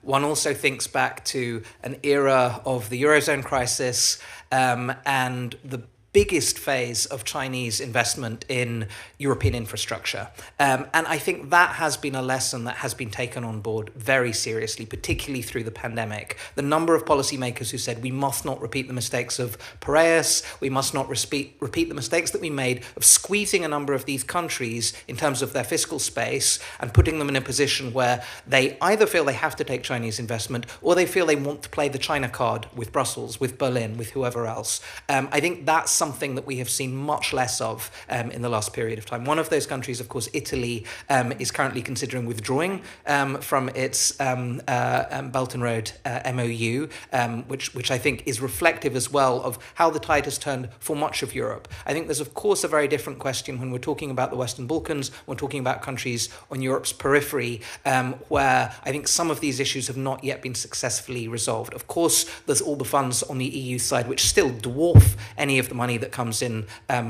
one also thinks back to an era of the Eurozone crisis and the biggest phase of Chinese investment in European infrastructure. And I think that has been a lesson that has been taken on board very seriously, particularly through the pandemic. The number of policymakers who said we must not repeat the mistakes of Piraeus, we must not repeat the mistakes that we made of squeezing a number of these countries in terms of their fiscal space and putting them in a position where they either feel they have to take Chinese investment or they feel they want to play the China card with Brussels, with Berlin, with whoever else. I think that's something that we have seen much less of in the last period of time. One of those countries, of course, Italy, is currently considering withdrawing from its Belt and Road MOU, which I think is reflective as well of how the tide has turned for much of Europe. I think there's, of course, a very different question when we're talking about the Western Balkans, when we're talking about countries on Europe's periphery, where I think some of these issues have not yet been successfully resolved. Of course, there's all the funds on the EU side, which still dwarf any of the money that comes in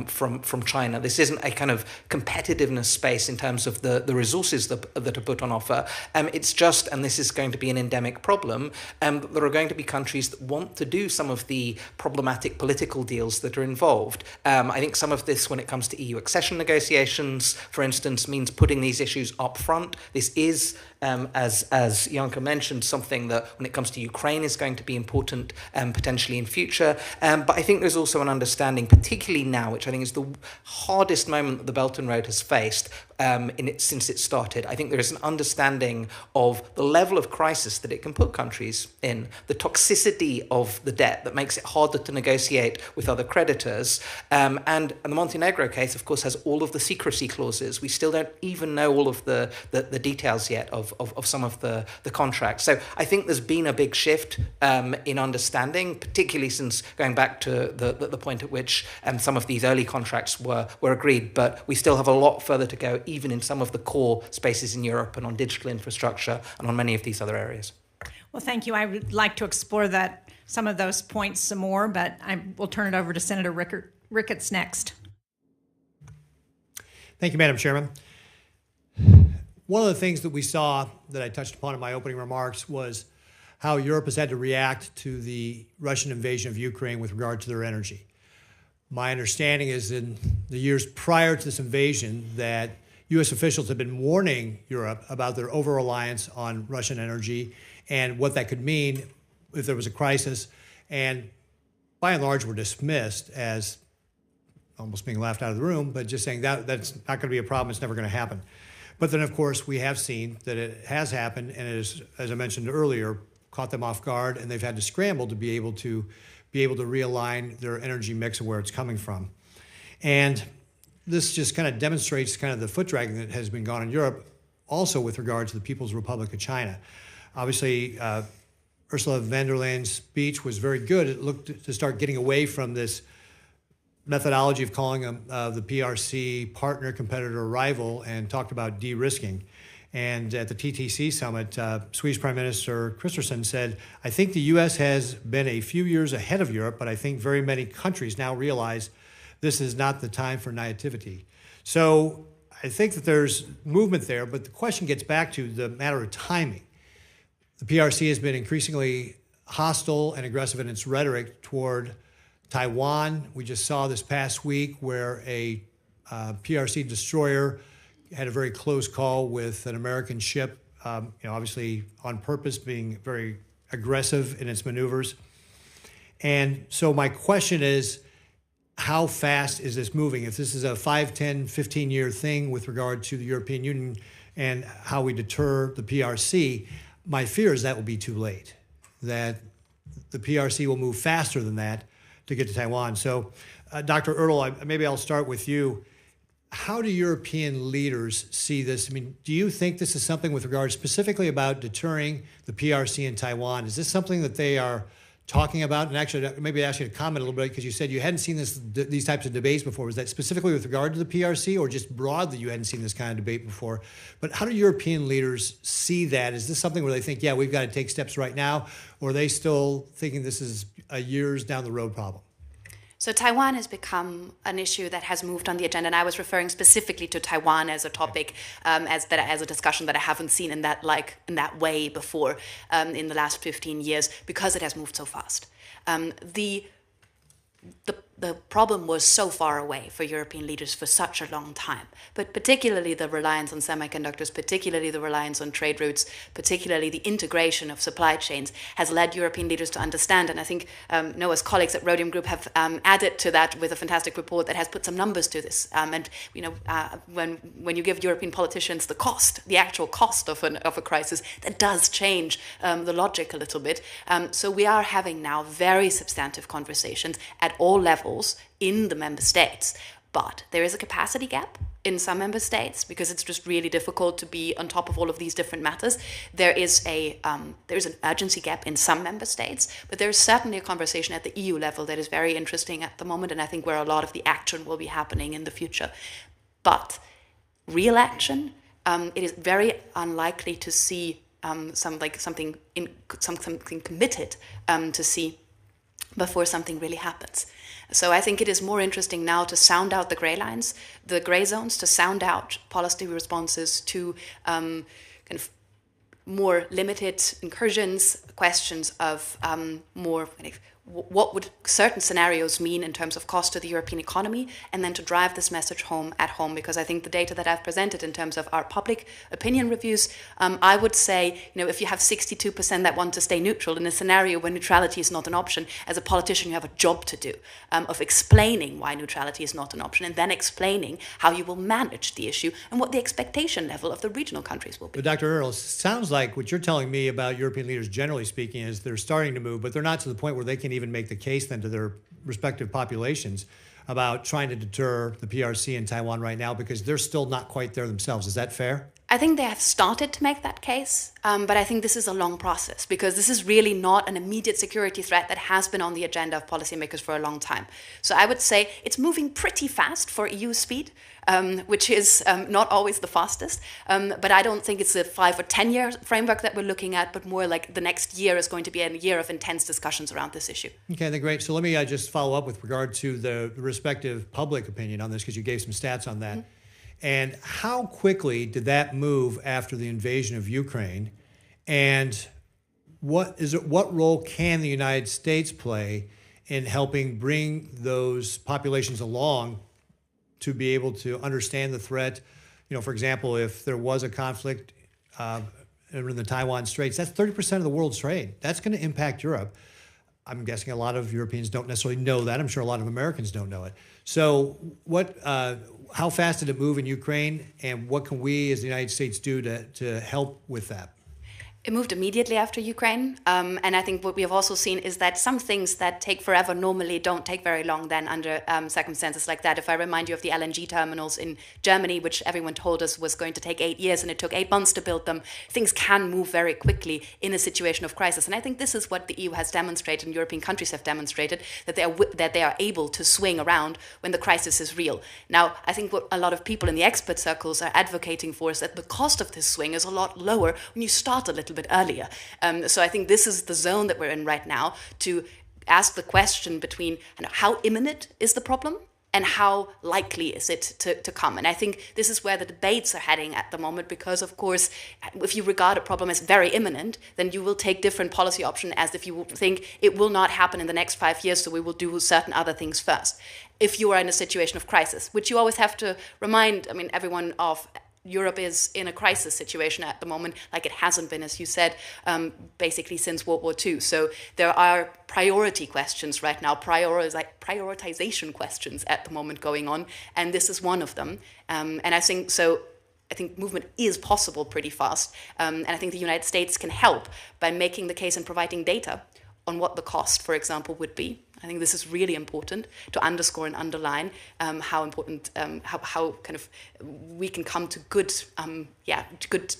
from China. This isn't a kind of competitiveness space in terms of the resources that are put on offer. It's just, and this is going to be an endemic problem, there are going to be countries that want to do some of the problematic political deals that are involved. I think some of this, when it comes to EU accession negotiations, for instance, means putting these issues up front. This is, as Janka mentioned, something that when it comes to Ukraine is going to be important potentially in future. But I think there's also an understanding, particularly now, which I think is the hardest moment that the Belt and Road has faced since it started. I think there is an understanding of the level of crisis that it can put countries in, the toxicity of the debt that makes it harder to negotiate with other creditors. And the Montenegro case, of course, has all of the secrecy clauses. We still don't even know all of the details yet of some of the contracts. So I think there's been a big shift in understanding, particularly since going back to the point at which some of these early contracts were agreed. But we still have a lot further to go, even in some of the core spaces in Europe and on digital infrastructure and on many of these other areas. Well, thank you. I would like to explore some of those points some more, but I will turn it over to Senator Ricketts next. Thank you, Madam Chairman. One of the things that we saw that I touched upon in my opening remarks was how Europe has had to react to the Russian invasion of Ukraine with regard to their energy. My understanding is in the years prior to this invasion that U.S. officials have been warning Europe about their over-reliance on Russian energy and what that could mean if there was a crisis, and by and large were dismissed as almost being laughed out of the room, but just saying that's not going to be a problem, it's never going to happen. But then, of course, we have seen that it has happened, and it is, as I mentioned earlier, caught them off guard, and they've had to scramble to be able to realign their energy mix and where it's coming from. And this just kind of demonstrates kind of the foot dragging that has been gone in Europe, also with regard to the People's Republic of China. Obviously, Ursula von der Leyen's speech was very good. It looked to start getting away from this methodology of calling them the PRC partner, competitor, rival, and talked about de-risking. And at the TTC summit, Swedish Prime Minister Kristersson said, I think the U.S. has been a few years ahead of Europe, but I think very many countries now realize this is not the time for naivety. So I think that there's movement there, but the question gets back to the matter of timing. The PRC has been increasingly hostile and aggressive in its rhetoric toward Taiwan. We just saw this past week where a PRC destroyer had a very close call with an American ship, obviously on purpose, being very aggressive in its maneuvers. And so my question is, how fast is this moving? If this is a 5, 10, 15-year thing with regard to the European Union and how we deter the PRC, my fear is that will be too late, that the PRC will move faster than that to get to Taiwan. So, Dr. Oertel, maybe I'll start with you. How do European leaders see this? I mean, do you think this is something with regard specifically about deterring the PRC in Taiwan? Is this something that they are talking about? And actually, maybe ask you to comment a little bit, because you said you hadn't seen these types of debates before. Was that specifically with regard to the PRC, or just broadly you hadn't seen this kind of debate before? But how do European leaders see that? Is this something where they think, yeah, we've got to take steps right now, or are they still thinking this is a years down the road problem? So Taiwan has become an issue that has moved on the agenda, and I was referring specifically to Taiwan as a topic, as a discussion that I haven't seen in that way before in the last 15 years, because it has moved so fast. The problem was so far away for European leaders for such a long time, but particularly the reliance on semiconductors, particularly the reliance on trade routes, particularly the integration of supply chains has led European leaders to understand. And I think Noah's colleagues at Rhodium Group have added to that with a fantastic report that has put some numbers to this. When you give European politicians the actual cost of a crisis, that does change the logic a little bit. So we are having now very substantive conversations at all levels in the member states. But there is a capacity gap in some member states because it's just really difficult to be on top of all of these different matters. There is an urgency gap in some member states, but there is certainly a conversation at the EU level that is very interesting at the moment, and I think where a lot of the action will be happening in the future. But real action, it is very unlikely to see something committed to see before something really happens. So I think it is more interesting now to sound out the grey lines, the grey zones, to sound out policy responses to kind of more limited incursions, questions of more kind of what would certain scenarios mean in terms of cost to the European economy, and then to drive this message home at home. Because I think the data that I've presented in terms of our public opinion reviews, I would say, if you have 62% that want to stay neutral in a scenario where neutrality is not an option, as a politician you have a job to do of explaining why neutrality is not an option, and then explaining how you will manage the issue and what the expectation level of the regional countries will be. But Dr. Oertel, sounds like what you're telling me about European leaders generally speaking is they're starting to move, but they're not to the point where they can even make the case then to their respective populations about trying to deter the PRC in Taiwan right now, because they're still not quite there themselves. Is that fair? I think they have started to make that case, but I think this is a long process, because this is really not an immediate security threat that has been on the agenda of policymakers for a long time. So I would say it's moving pretty fast for EU speed, which is not always the fastest, but I don't think it's a 5 or 10 year framework that we're looking at, but more like the next year is going to be a year of intense discussions around this issue. Okay, then great. So let me just follow up with regard to the respective public opinion on this, because you gave some stats on that. Mm-hmm. And how quickly did that move after the invasion of Ukraine? And what role can the United States play in helping bring those populations along to be able to understand the threat? For example, if there was a conflict in the Taiwan Straits, that's 30% of the world's trade. That's going to impact Europe. I'm guessing a lot of Europeans don't necessarily know that. I'm sure a lot of Americans don't know it. So how fast did it move in Ukraine, and what can we as the United States do to help with that? It moved immediately after Ukraine. And I think what we have also seen is that some things that take forever normally don't take very long then under circumstances like that. If I remind you of the LNG terminals in Germany, which everyone told us was going to take 8 years and it took 8 months to build them, things can move very quickly in a situation of crisis. And I think this is what the EU has demonstrated and European countries have demonstrated, that they are able to swing around when the crisis is real. Now, I think what a lot of people in the expert circles are advocating for is that the cost of this swing is a lot lower when you start a little bit earlier. So I think this is the zone that we're in right now, to ask the question between how imminent is the problem and how likely is it to come. And I think this is where the debates are heading at the moment, because, of course, if you regard a problem as very imminent, then you will take different policy options as if you think it will not happen in the next 5 years, so we will do certain other things first. If you are in a situation of crisis, which you always have to remind, everyone of, Europe is in a crisis situation at the moment, like it hasn't been, as you said, basically since World War II. So there are priority questions right now, prioritization questions at the moment going on, and this is one of them. And I think movement is possible pretty fast. And I think the United States can help by making the case and providing data on what the cost, for example, would be. I think this is really important to underscore and underline how important, how kind of we can come to good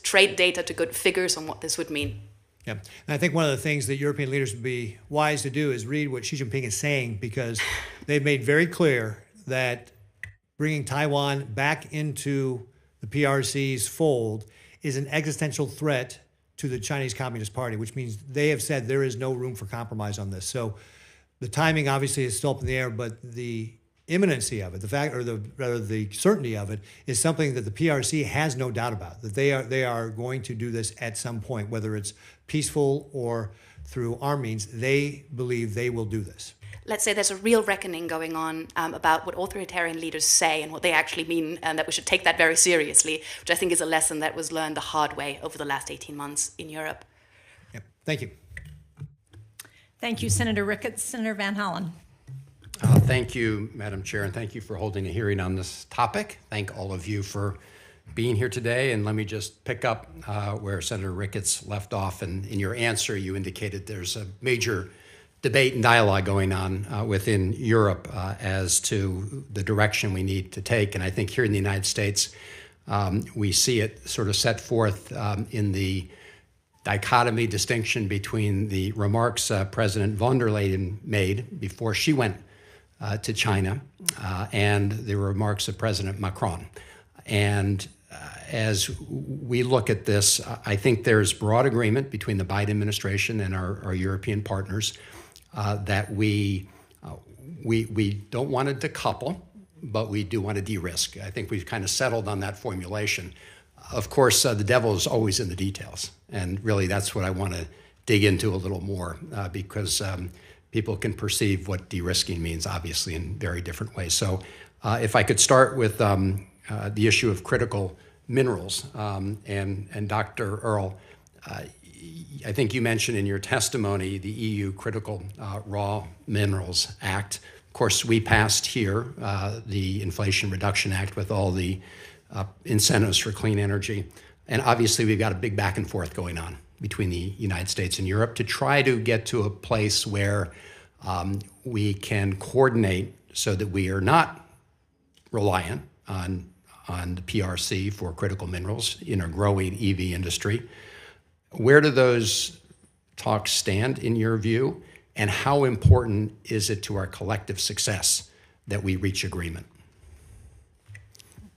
trade data, to good figures on what this would mean. Yeah, and I think one of the things that European leaders would be wise to do is read what Xi Jinping is saying, because they've made very clear that bringing Taiwan back into the PRC's fold is an existential threat to the Chinese Communist Party, which means they have said there is no room for compromise on this. So the timing obviously is still up in the air, but the imminency of it, the certainty of it, is something that the PRC has no doubt about, that they are going to do this at some point, whether it's peaceful or through armed means. They believe they will do this. Let's say there's a real reckoning going on about what authoritarian leaders say and what they actually mean, and that we should take that very seriously, which I think is a lesson that was learned the hard way over the last 18 months in Europe. Yep. Thank you. Thank you, Senator Ricketts. Senator Van Hollen. Thank you, Madam Chair, and thank you for holding a hearing on this topic. Thank all of you for being here today. And let me just pick up where Senator Ricketts left off. And in your answer, you indicated there's a major debate and dialogue going on within Europe as to the direction we need to take. And I think here in the United States, we see it sort of set forth in the dichotomy distinction between the remarks President von der Leyen made before she went to China and the remarks of President Macron. And as we look at this, I think there's broad agreement between the Biden administration and our European partners that we don't want to decouple, but we do want to de-risk. I think we've kind of settled on that formulation. Of course, the devil is always in the details. And really, that's what I want to dig into a little more because people can perceive what de-risking means, obviously, in very different ways. So if I could start with the issue of critical minerals. And Dr. Oertel, I think you mentioned in your testimony the EU Critical Raw Minerals Act. Of course, we passed here the Inflation Reduction Act with all the incentives for clean energy. And obviously, we've got a big back and forth going on between the United States and Europe to try to get to a place where we can coordinate so that we are not reliant on the PRC for critical minerals in a growing EV industry. Where do those talks stand in your view? And how important is it to our collective success that we reach agreement?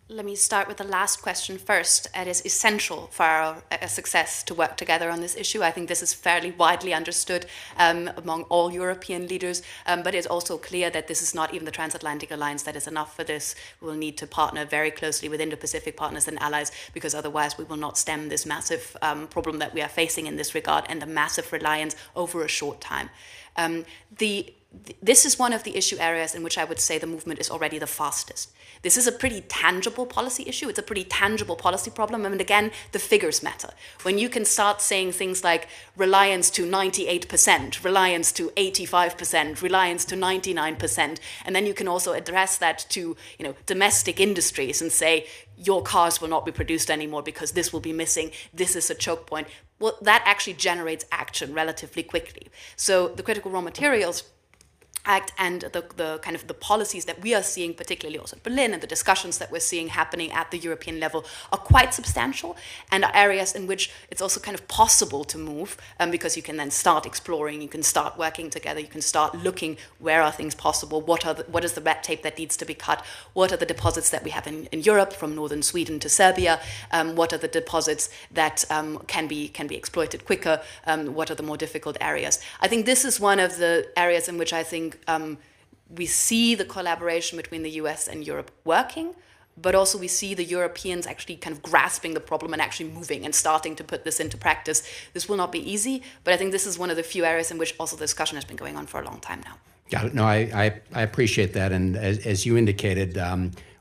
Let me start with the last question first. It is essential for our success to work together on this issue. I think this is fairly widely understood among all European leaders, but it's also clear that this is not even the Transatlantic Alliance that is enough for this. We will need to partner very closely with Indo-Pacific partners and allies, because otherwise we will not stem this massive problem that we are facing in this regard and the massive reliance over a short time. This is one of the issue areas in which I would say the movement is already the fastest. This is a pretty tangible policy issue. It's a pretty tangible policy problem. And again, the figures matter. When you can start saying things like reliance to 98%, reliance to 85%, reliance to 99%, and then you can also address that to domestic industries and say, your cars will not be produced anymore because this will be missing. This is a choke point. well, that actually generates action relatively quickly. So the Critical Raw Materials Act and the kind of the policies that we are seeing, particularly also in Berlin, and the discussions that we're seeing happening at the European level are quite substantial and are areas in which it's also kind of possible to move because you can then start exploring, you can start working together, you can start looking where are things possible, what is the red tape that needs to be cut, what are the deposits that we have in Europe from northern Sweden to Serbia, what are the deposits that can be exploited quicker, what are the more difficult areas. I think this is one of the areas in which I think we see the collaboration between the US and Europe working, but also we see the Europeans actually kind of grasping the problem and actually moving and starting to put this into practice. This will not be easy, but I think this is one of the few areas in which also the discussion has been going on for a long time now. Got it. No, I appreciate that. And as you indicated,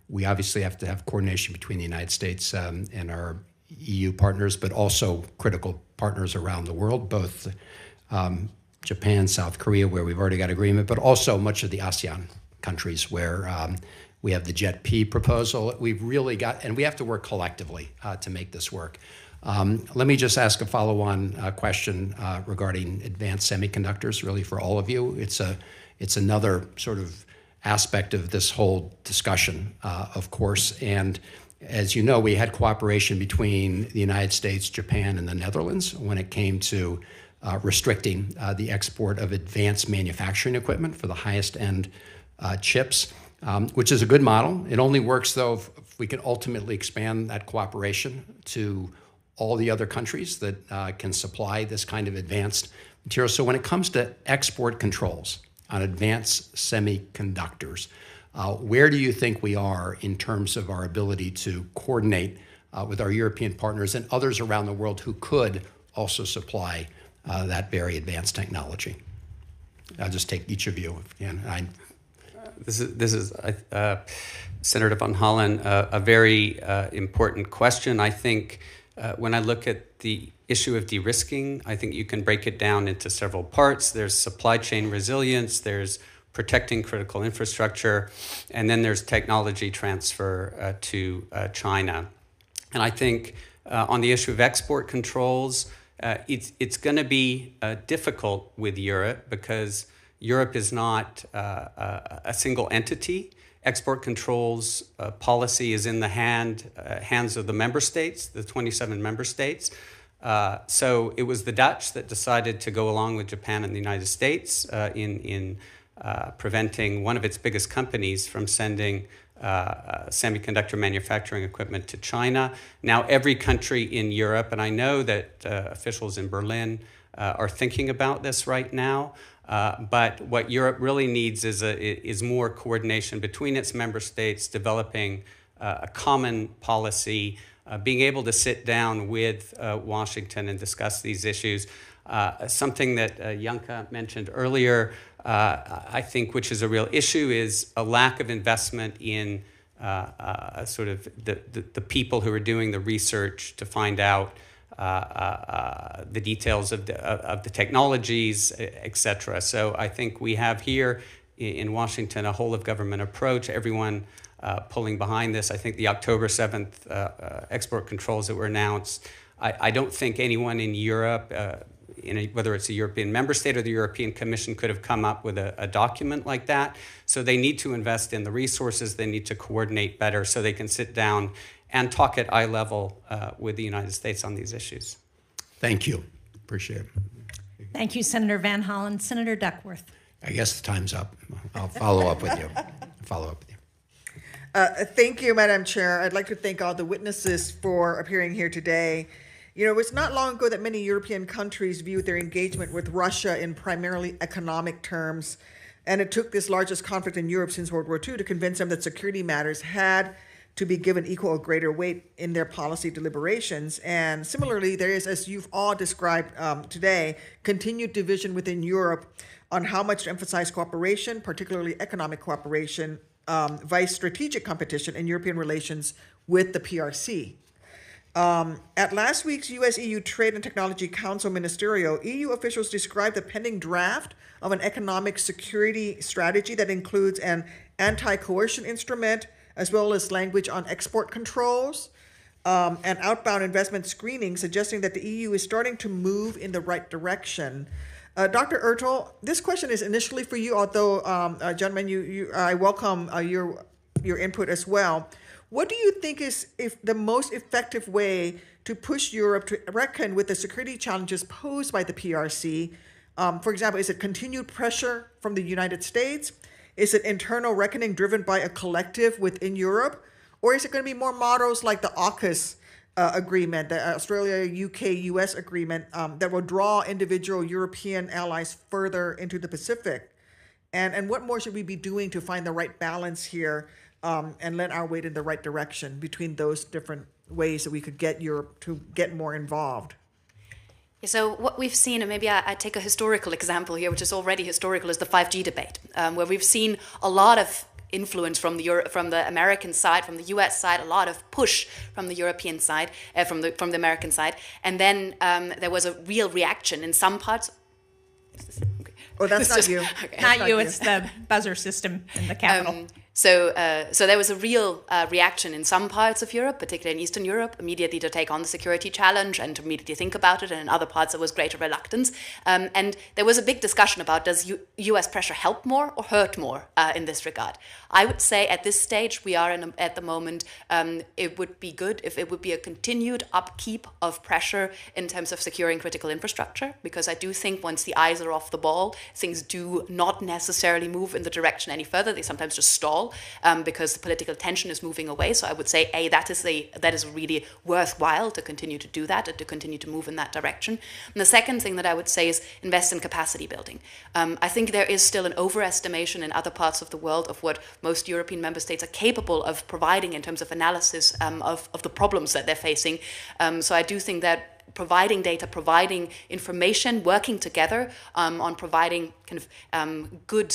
we obviously have to have coordination between the United States and our EU partners, but also critical partners around the world, both Japan, South Korea, where we've already got agreement, but also much of the ASEAN countries where we have the JET-P proposal. We've really got, and we have to work collectively to make this work. Let me just ask a follow-on question regarding advanced semiconductors, really for all of you. It's another sort of aspect of this whole discussion, of course, and as you know, we had cooperation between the United States, Japan, and the Netherlands when it came to restricting the export of advanced manufacturing equipment for the highest end chips, which is a good model. It only works, though, if we can ultimately expand that cooperation to all the other countries that can supply this kind of advanced material. So when it comes to export controls on advanced semiconductors, where do you think we are in terms of our ability to coordinate with our European partners and others around the world who could also supply that very advanced technology? I'll just take each of you if you can. This is Senator von Hollen, a very important question. I think when I look at the issue of de-risking, I think you can break it down into several parts. There's supply chain resilience, there's protecting critical infrastructure, and then there's technology transfer to China. And I think on the issue of export controls, it's going to be difficult with Europe because Europe is not a single entity. Export controls policy is in the hands of the member states, the 27 member states. So it was the Dutch that decided to go along with Japan and the United States in preventing one of its biggest companies from sending semiconductor manufacturing equipment to China. Now every country in Europe, and I know that officials in Berlin are thinking about this right now, but what Europe really needs is more coordination between its member states, developing a common policy, being able to sit down with Washington and discuss these issues. Something that Janka mentioned earlier, I think, which is a real issue, is a lack of investment in sort of the people who are doing the research to find out the details of the technologies, et cetera. So I think we have here in Washington a whole of government approach, everyone pulling behind this. I think the October 7th export controls that were announced, I don't think anyone in Europe, whether it's a European member state or the European Commission, could have come up with a document like that. So they need to invest in the resources, they need to coordinate better so they can sit down and talk at eye level with the United States on these issues. Thank you. Appreciate it. Thank you, Senator Van Hollen. Senator Duckworth. I guess the time's up. I'll follow up with you. Thank you, Madam Chair. I'd like to thank all the witnesses for appearing here today. You know, it was not long ago that many European countries viewed their engagement with Russia in primarily economic terms, and it took this largest conflict in Europe since World War II to convince them that security matters had to be given equal or greater weight in their policy deliberations. And similarly, there is, as you've all described today, continued division within Europe on how much to emphasize cooperation, particularly economic cooperation, vice strategic competition in European relations with the PRC. At last week's US-EU Trade and Technology Council Ministerial, EU officials described the pending draft of an economic security strategy that includes an anti-coercion instrument, as well as language on export controls. and outbound investment screening, suggesting that the EU is starting to move in the right direction. Dr. Oertel, this question is initially for you, although, gentlemen, I welcome your input as well. What do you think is the most effective way to push Europe to reckon with the security challenges posed by the PRC? For example, is it continued pressure from the United States? Is it internal reckoning driven by a collective within Europe? Or is it going to be more models like the AUKUS agreement, the Australia, UK, US agreement that will draw individual European allies further into the Pacific? And what more should we be doing to find the right balance here and lend our weight in the right direction between those different ways that we could get Europe to get more involved? So what we've seen, and maybe I take a historical example here, which is already historical, is the 5G debate, where we've seen a lot of influence from the American side, from the U.S. side, a lot of push from the European side, from the American side, and then there was a real reaction in some parts. Okay. Oh, that's not you. Okay. Not you, it's the buzzer system in the Capitol. So there was a real reaction in some parts of Europe, particularly in Eastern Europe, immediately to take on the security challenge and to immediately think about it. And in other parts, there was greater reluctance. And there was a big discussion about, does U.S. pressure help more or hurt more in this regard? I would say at this stage, we are at the moment, it would be good if it would be a continued upkeep of pressure in terms of securing critical infrastructure, because I do think once the eyes are off the ball, things do not necessarily move in the direction any further. They sometimes just stall. Because the political tension is moving away. So I would say, that is really worthwhile to continue to do that and to continue to move in that direction. And the second thing that I would say is invest in capacity building. I think there is still an overestimation in other parts of the world of what most European member states are capable of providing in terms of analysis of the problems that they're facing. So I do think that providing data, providing information, working together on providing kind of good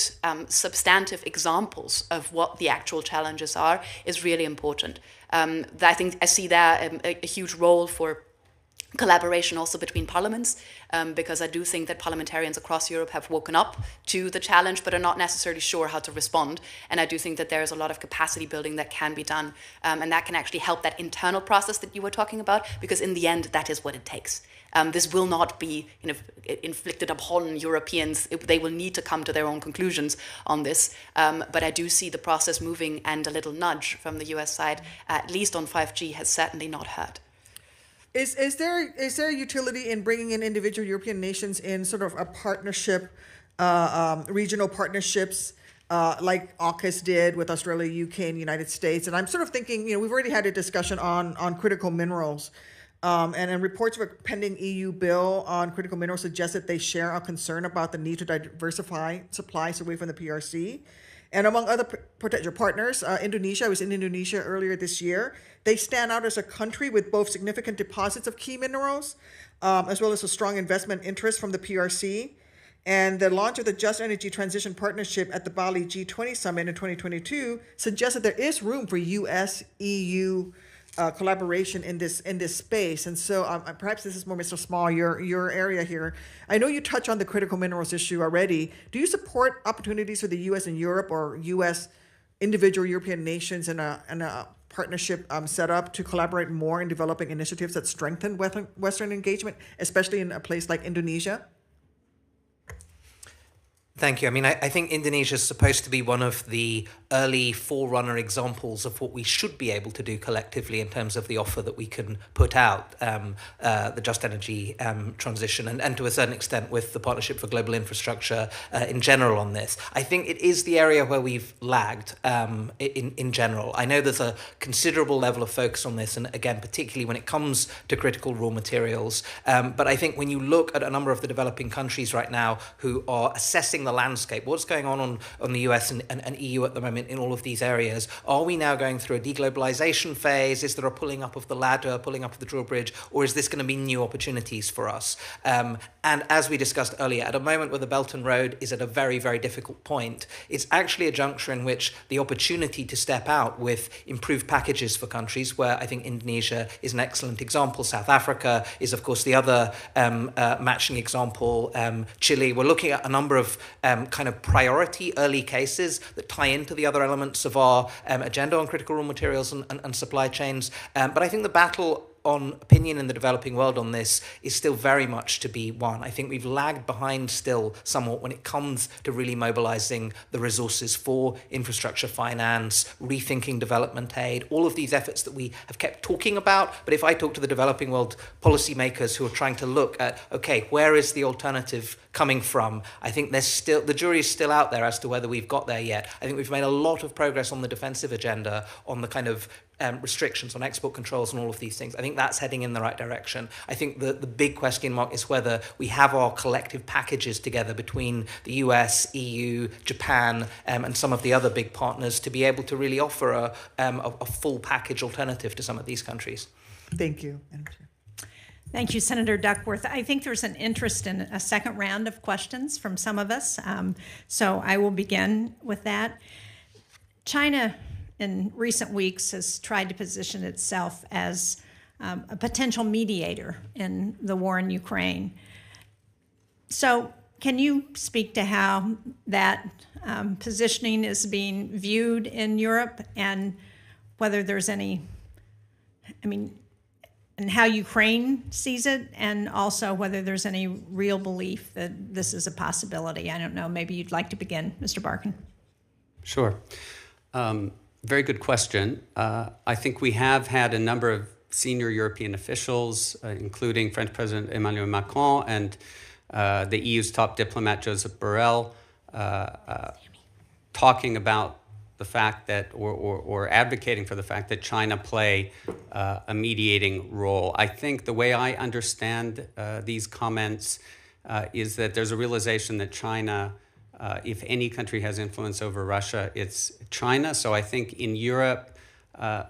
substantive examples of what the actual challenges are is really important. I think I see there a huge role for collaboration also between parliaments, because I do think that parliamentarians across Europe have woken up to the challenge but are not necessarily sure how to respond. And I do think that there is a lot of capacity building that can be done, and that can actually help that internal process that you were talking about, because in the end, that is what it takes. This will not be inflicted upon Europeans. They will need to come to their own conclusions on this. But I do see the process moving, and a little nudge from the US side, at least on 5G, has certainly not hurt. Is there utility in bringing in individual European nations in sort of a partnership, regional partnerships, like AUKUS did with Australia, UK, and the United States? And I'm sort of thinking, we've already had a discussion on critical minerals, and reports of a pending EU bill on critical minerals suggest that they share our concern about the need to diversify supplies away from the PRC. And among other potential partners, Indonesia, I was in Indonesia earlier this year. They stand out as a country with both significant deposits of key minerals, as well as a strong investment interest from the PRC. And the launch of the Just Energy Transition Partnership at the Bali G20 Summit in 2022 suggests that there is room for US-EU collaboration in this space. And so perhaps this is more, Mr. Small, your area here. I know you touch on the critical minerals issue already. Do you support opportunities for the US and Europe, or US individual European nations in a partnership set up to collaborate more in developing initiatives that strengthen Western engagement, especially in a place like Indonesia? Thank you. I mean, I think Indonesia is supposed to be one of the early forerunner examples of what we should be able to do collectively in terms of the offer that we can put out, the Just Energy transition, and to a certain extent with the Partnership for Global Infrastructure in general on this. I think it is the area where we've lagged in general. I know there's a considerable level of focus on this, and again, particularly when it comes to critical raw materials. But I think when you look at a number of the developing countries right now who are assessing the landscape, what's going on the US and EU at the moment in all of these areas, are we now going through a deglobalization phase? Is there a pulling up of the ladder, pulling up of the drawbridge, or is this going to be new opportunities for us? And as we discussed earlier, at a moment where the Belt and Road is at a very, very difficult point, it's actually a juncture in which the opportunity to step out with improved packages for countries, where I think Indonesia is an excellent example. South Africa is, of course, the other matching example. Chile. We're looking at a number of kind of priority early cases that tie into the other elements of our agenda on critical raw materials and supply chains. But I think the battle on opinion in the developing world on this is still very much to be won. I think we've lagged behind still somewhat when it comes to really mobilizing the resources for infrastructure finance, rethinking development aid, all of these efforts that we have kept talking about. But if I talk to the developing world policymakers who are trying to look at, okay, where is the alternative coming from? I think there's still, the jury is still out there as to whether we've got there yet. I think we've made a lot of progress on the defensive agenda, on the kind of restrictions on export controls and all of these things. I think that's heading in the right direction. I think the big question mark is whether we have our collective packages together between the US, EU, Japan, and some of the other big partners to be able to really offer a full package alternative to some of these countries. Thank you. Thank you, Senator Duckworth. I think there's an interest in a second round of questions from some of us, so I will begin with that. China, in recent weeks, has tried to position itself as a potential mediator in the war in Ukraine. So can you speak to how that positioning is being viewed in Europe and whether there's any, and how Ukraine sees it, and also whether there's any real belief that this is a possibility? I don't know, maybe you'd like to begin, Mr. Barkin. Sure. Very good question. I think we have had a number of senior European officials, including French President Emmanuel Macron and the EU's top diplomat, Joseph Borrell, talking about the fact that, or advocating for the fact that China play a mediating role. I think the way I understand these comments is that there's a realization that China, if any country has influence over Russia, it's China. So I think in Europe,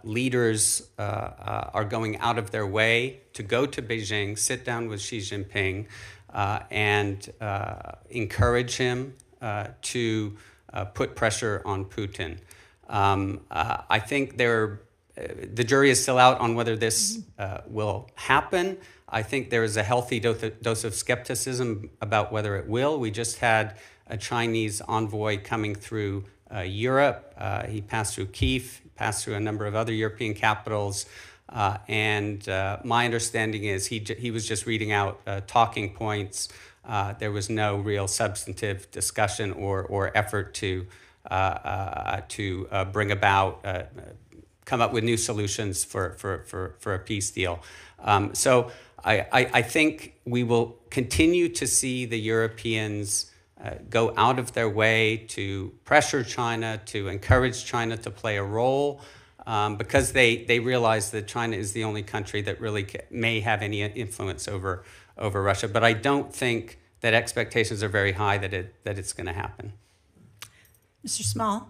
leaders are going out of their way to go to Beijing, sit down with Xi Jinping, and encourage him to put pressure on Putin. I think the jury is still out on whether this will happen. I think there is a healthy dose of skepticism about whether it will. We just had a Chinese envoy coming through Europe. He passed through Kyiv, passed through a number of other European capitals, and my understanding is he was just reading out talking points. There was no real substantive discussion or effort to bring about, come up with new solutions for a peace deal. So I think we will continue to see the Europeans go out of their way to pressure China, to encourage China to play a role, because they realize that China is the only country that really may have any influence over Russia. But I don't think that expectations are very high that it's going to happen. Mr. Small?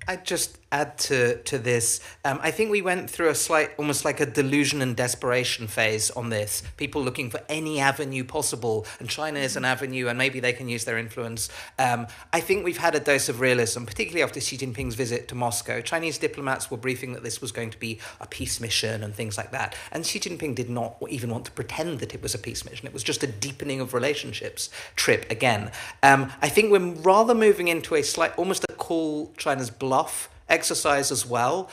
I'd just add to this. I think we went through almost like a delusion and desperation phase on this. People looking for any avenue possible, and China is an avenue, and maybe they can use their influence. I think we've had a dose of realism, particularly after Xi Jinping's visit to Moscow. Chinese diplomats were briefing that this was going to be a peace mission and things like that. And Xi Jinping did not even want to pretend that it was a peace mission. It was just a deepening of relationships trip again. I think we're rather moving into almost a call China's bluff exercise as well.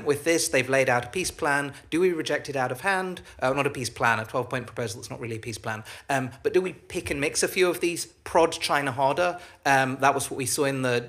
With this, they've laid out a peace plan. Do we reject it out of hand? Not a peace plan, a 12-point proposal. It's not really a peace plan. But do we pick and mix a few of these, prod China harder? That was what we saw in the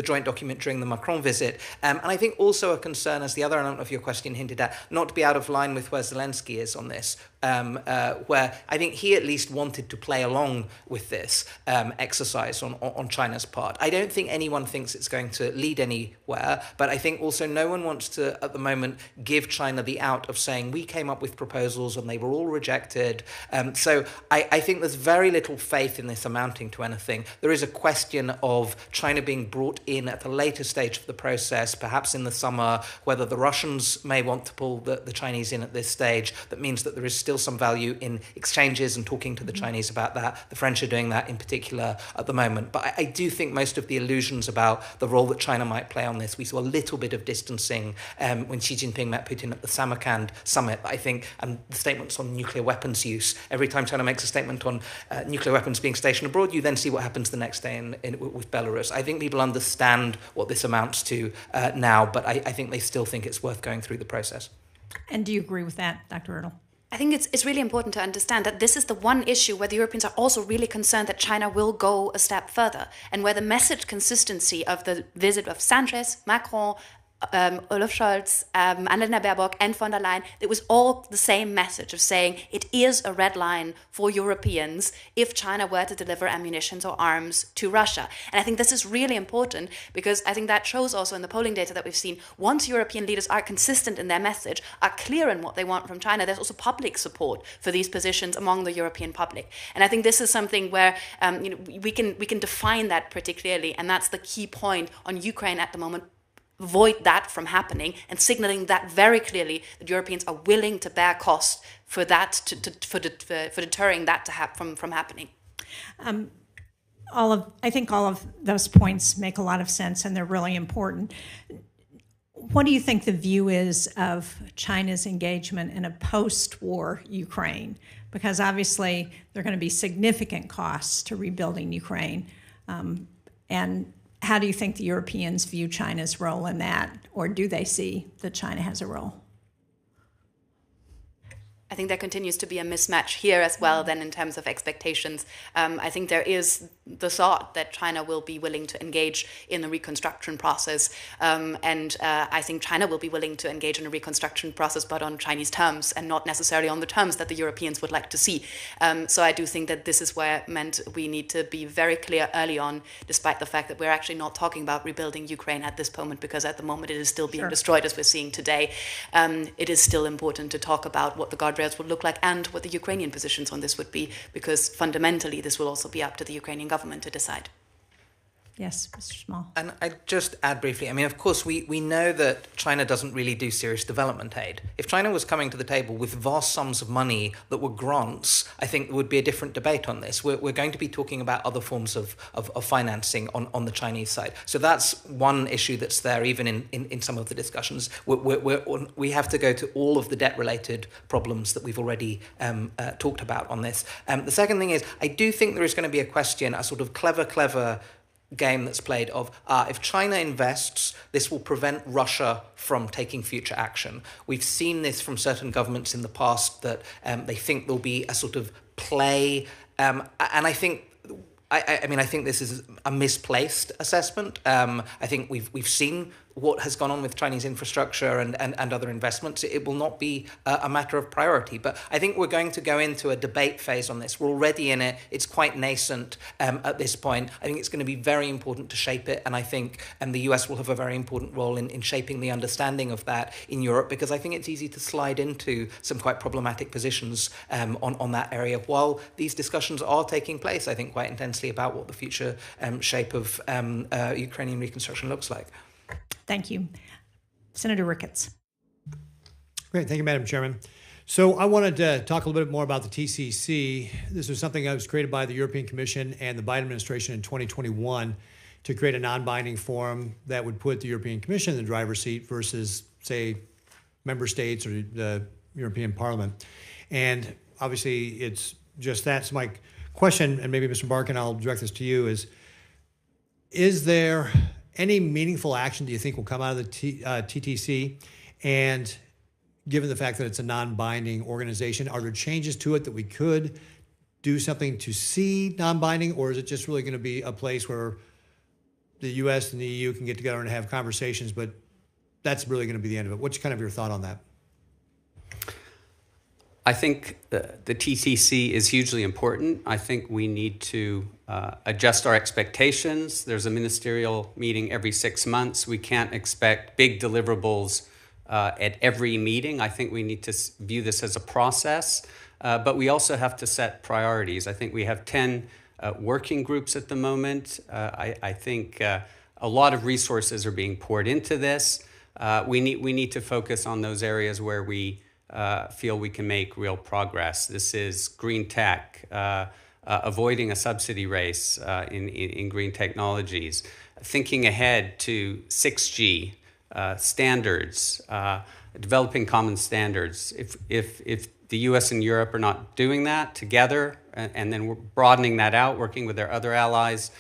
joint document during the Macron visit. And I think also a concern, as the other element of your question hinted at, not to be out of line with where Zelensky is on this, where I think he at least wanted to play along with this exercise on China's part. I don't think anyone thinks it's going to lead anywhere, but I think also no one wants to, at the moment, give China the out of saying, we came up with proposals and they were all rejected. So I think there's very little faith in this amounting to anything. There is a question of China being brought in at a later stage of the process, perhaps in the summer, whether the Russians may want to pull the Chinese in at this stage. That means that there is still some value in exchanges and talking to the Chinese about that. The French are doing that in particular at the moment. But I do think most of the illusions about the role that China might play on this, we saw a little bit of distancing when Xi Jinping met Putin at the Samarkand summit, I think, and the statements on nuclear weapons use. Every time China makes a statement on nuclear weapons being stationed abroad, you then see what happens the next day with Belarus. I think people understand what this amounts to now, but I think they still think it's worth going through the process. And do you agree with that, Dr. Oertel? I think it's really important to understand that this is the one issue where the Europeans are also really concerned that China will go a step further, and where the message consistency of the visit of Sanchez, Macron, Olaf Scholz, Annalena Baerbock and von der Leyen, it was all the same message of saying it is a red line for Europeans if China were to deliver ammunition or arms to Russia. And I think this is really important because I think that shows also in the polling data that we've seen, once European leaders are consistent in their message, are clear in what they want from China, there's also public support for these positions among the European public. And I think this is something where we can define that pretty clearly, and that's the key point on Ukraine at the moment. Avoid that from happening and signaling that very clearly that Europeans are willing to bear cost for that for deterring that from happening. I think all of those points make a lot of sense and they're really important. What do you think the view is of China's engagement in a post-war Ukraine? Because obviously there are going to be significant costs to rebuilding Ukraine, and how do you think the Europeans view China's role in that, or do they see that China has a role? I think there continues to be a mismatch here as well then in terms of expectations. I think there is the thought that China will be willing to engage in the reconstruction process. And I think China will be willing to engage in a reconstruction process, but on Chinese terms and not necessarily on the terms that the Europeans would like to see. So I do think that this is where it meant we need to be very clear early on, despite the fact that we're actually not talking about rebuilding Ukraine at this moment, because at the moment it is still being destroyed as we're seeing today. It is still important to talk about what the guardrails would look like and what the Ukrainian positions on this would be, because fundamentally this will also be up to the Ukrainian government to decide. Yes, Mr. Small. And I'd just add briefly, I mean, of course, we know that China doesn't really do serious development aid. If China was coming to the table with vast sums of money that were grants, I think there would be a different debate on this. We're going to be talking about other forms of financing on the Chinese side. So that's one issue that's there, even in some of the discussions. We have to go to all of the debt-related problems that we've already talked about on this. The second thing is, I do think there is going to be a question, a sort of clever game that's played of if China invests, this will prevent Russia from taking future action. We've seen this from certain governments in the past that they think there'll be a sort of play, and I think I think this is a misplaced assessment. I think we've seen what has gone on with Chinese infrastructure and other investments. It will not be a matter of priority. But I think we're going to go into a debate phase on this. We're already in it. It's quite nascent at this point. I think it's going to be very important to shape it. And I think the US will have a very important role in shaping the understanding of that in Europe, because I think it's easy to slide into some quite problematic positions on that area while these discussions are taking place, I think, quite intensely about what the future shape of Ukrainian reconstruction looks like. Thank you. Senator Ricketts. Great. Thank you, Madam Chairman. So I wanted to talk a little bit more about the TCC. This was something that was created by the European Commission and the Biden administration in 2021 to create a non-binding forum that would put the European Commission in the driver's seat versus, say, member states or the European Parliament. And obviously, it's just that. So my question, and maybe Mr. Barkin, I'll direct this to you, is there any meaningful action do you think will come out of the TTC? And given the fact that it's a non-binding organization, are there changes to it that we could do something to see non-binding, or is it just really going to be a place where the U.S. and the EU can get together and have conversations, but that's really going to be the end of it? What's kind of your thought on that? I think the TTC is hugely important. I think we need to adjust our expectations. There's a ministerial meeting every 6 months. We can't expect big deliverables at every meeting. I think we need to view this as a process, but we also have to set priorities. I think we have 10 working groups at the moment. I think a lot of resources are being poured into this. We need to focus on those areas where we feel we can make real progress. This is green tech, avoiding a subsidy race in green technologies, thinking ahead to 6G standards, developing common standards. If the U.S. and Europe are not doing that together, and then we're broadening that out, working with their other allies,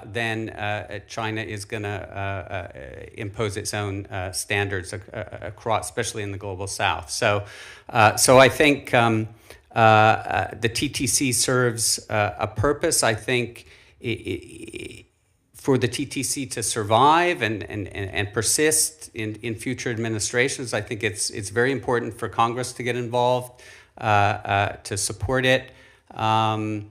then China is going to impose its own standards across, especially in the global South. So I think the TTC serves a purpose. I think for the TTC to survive and persist in future administrations, I think it's very important for Congress to get involved, to support it, and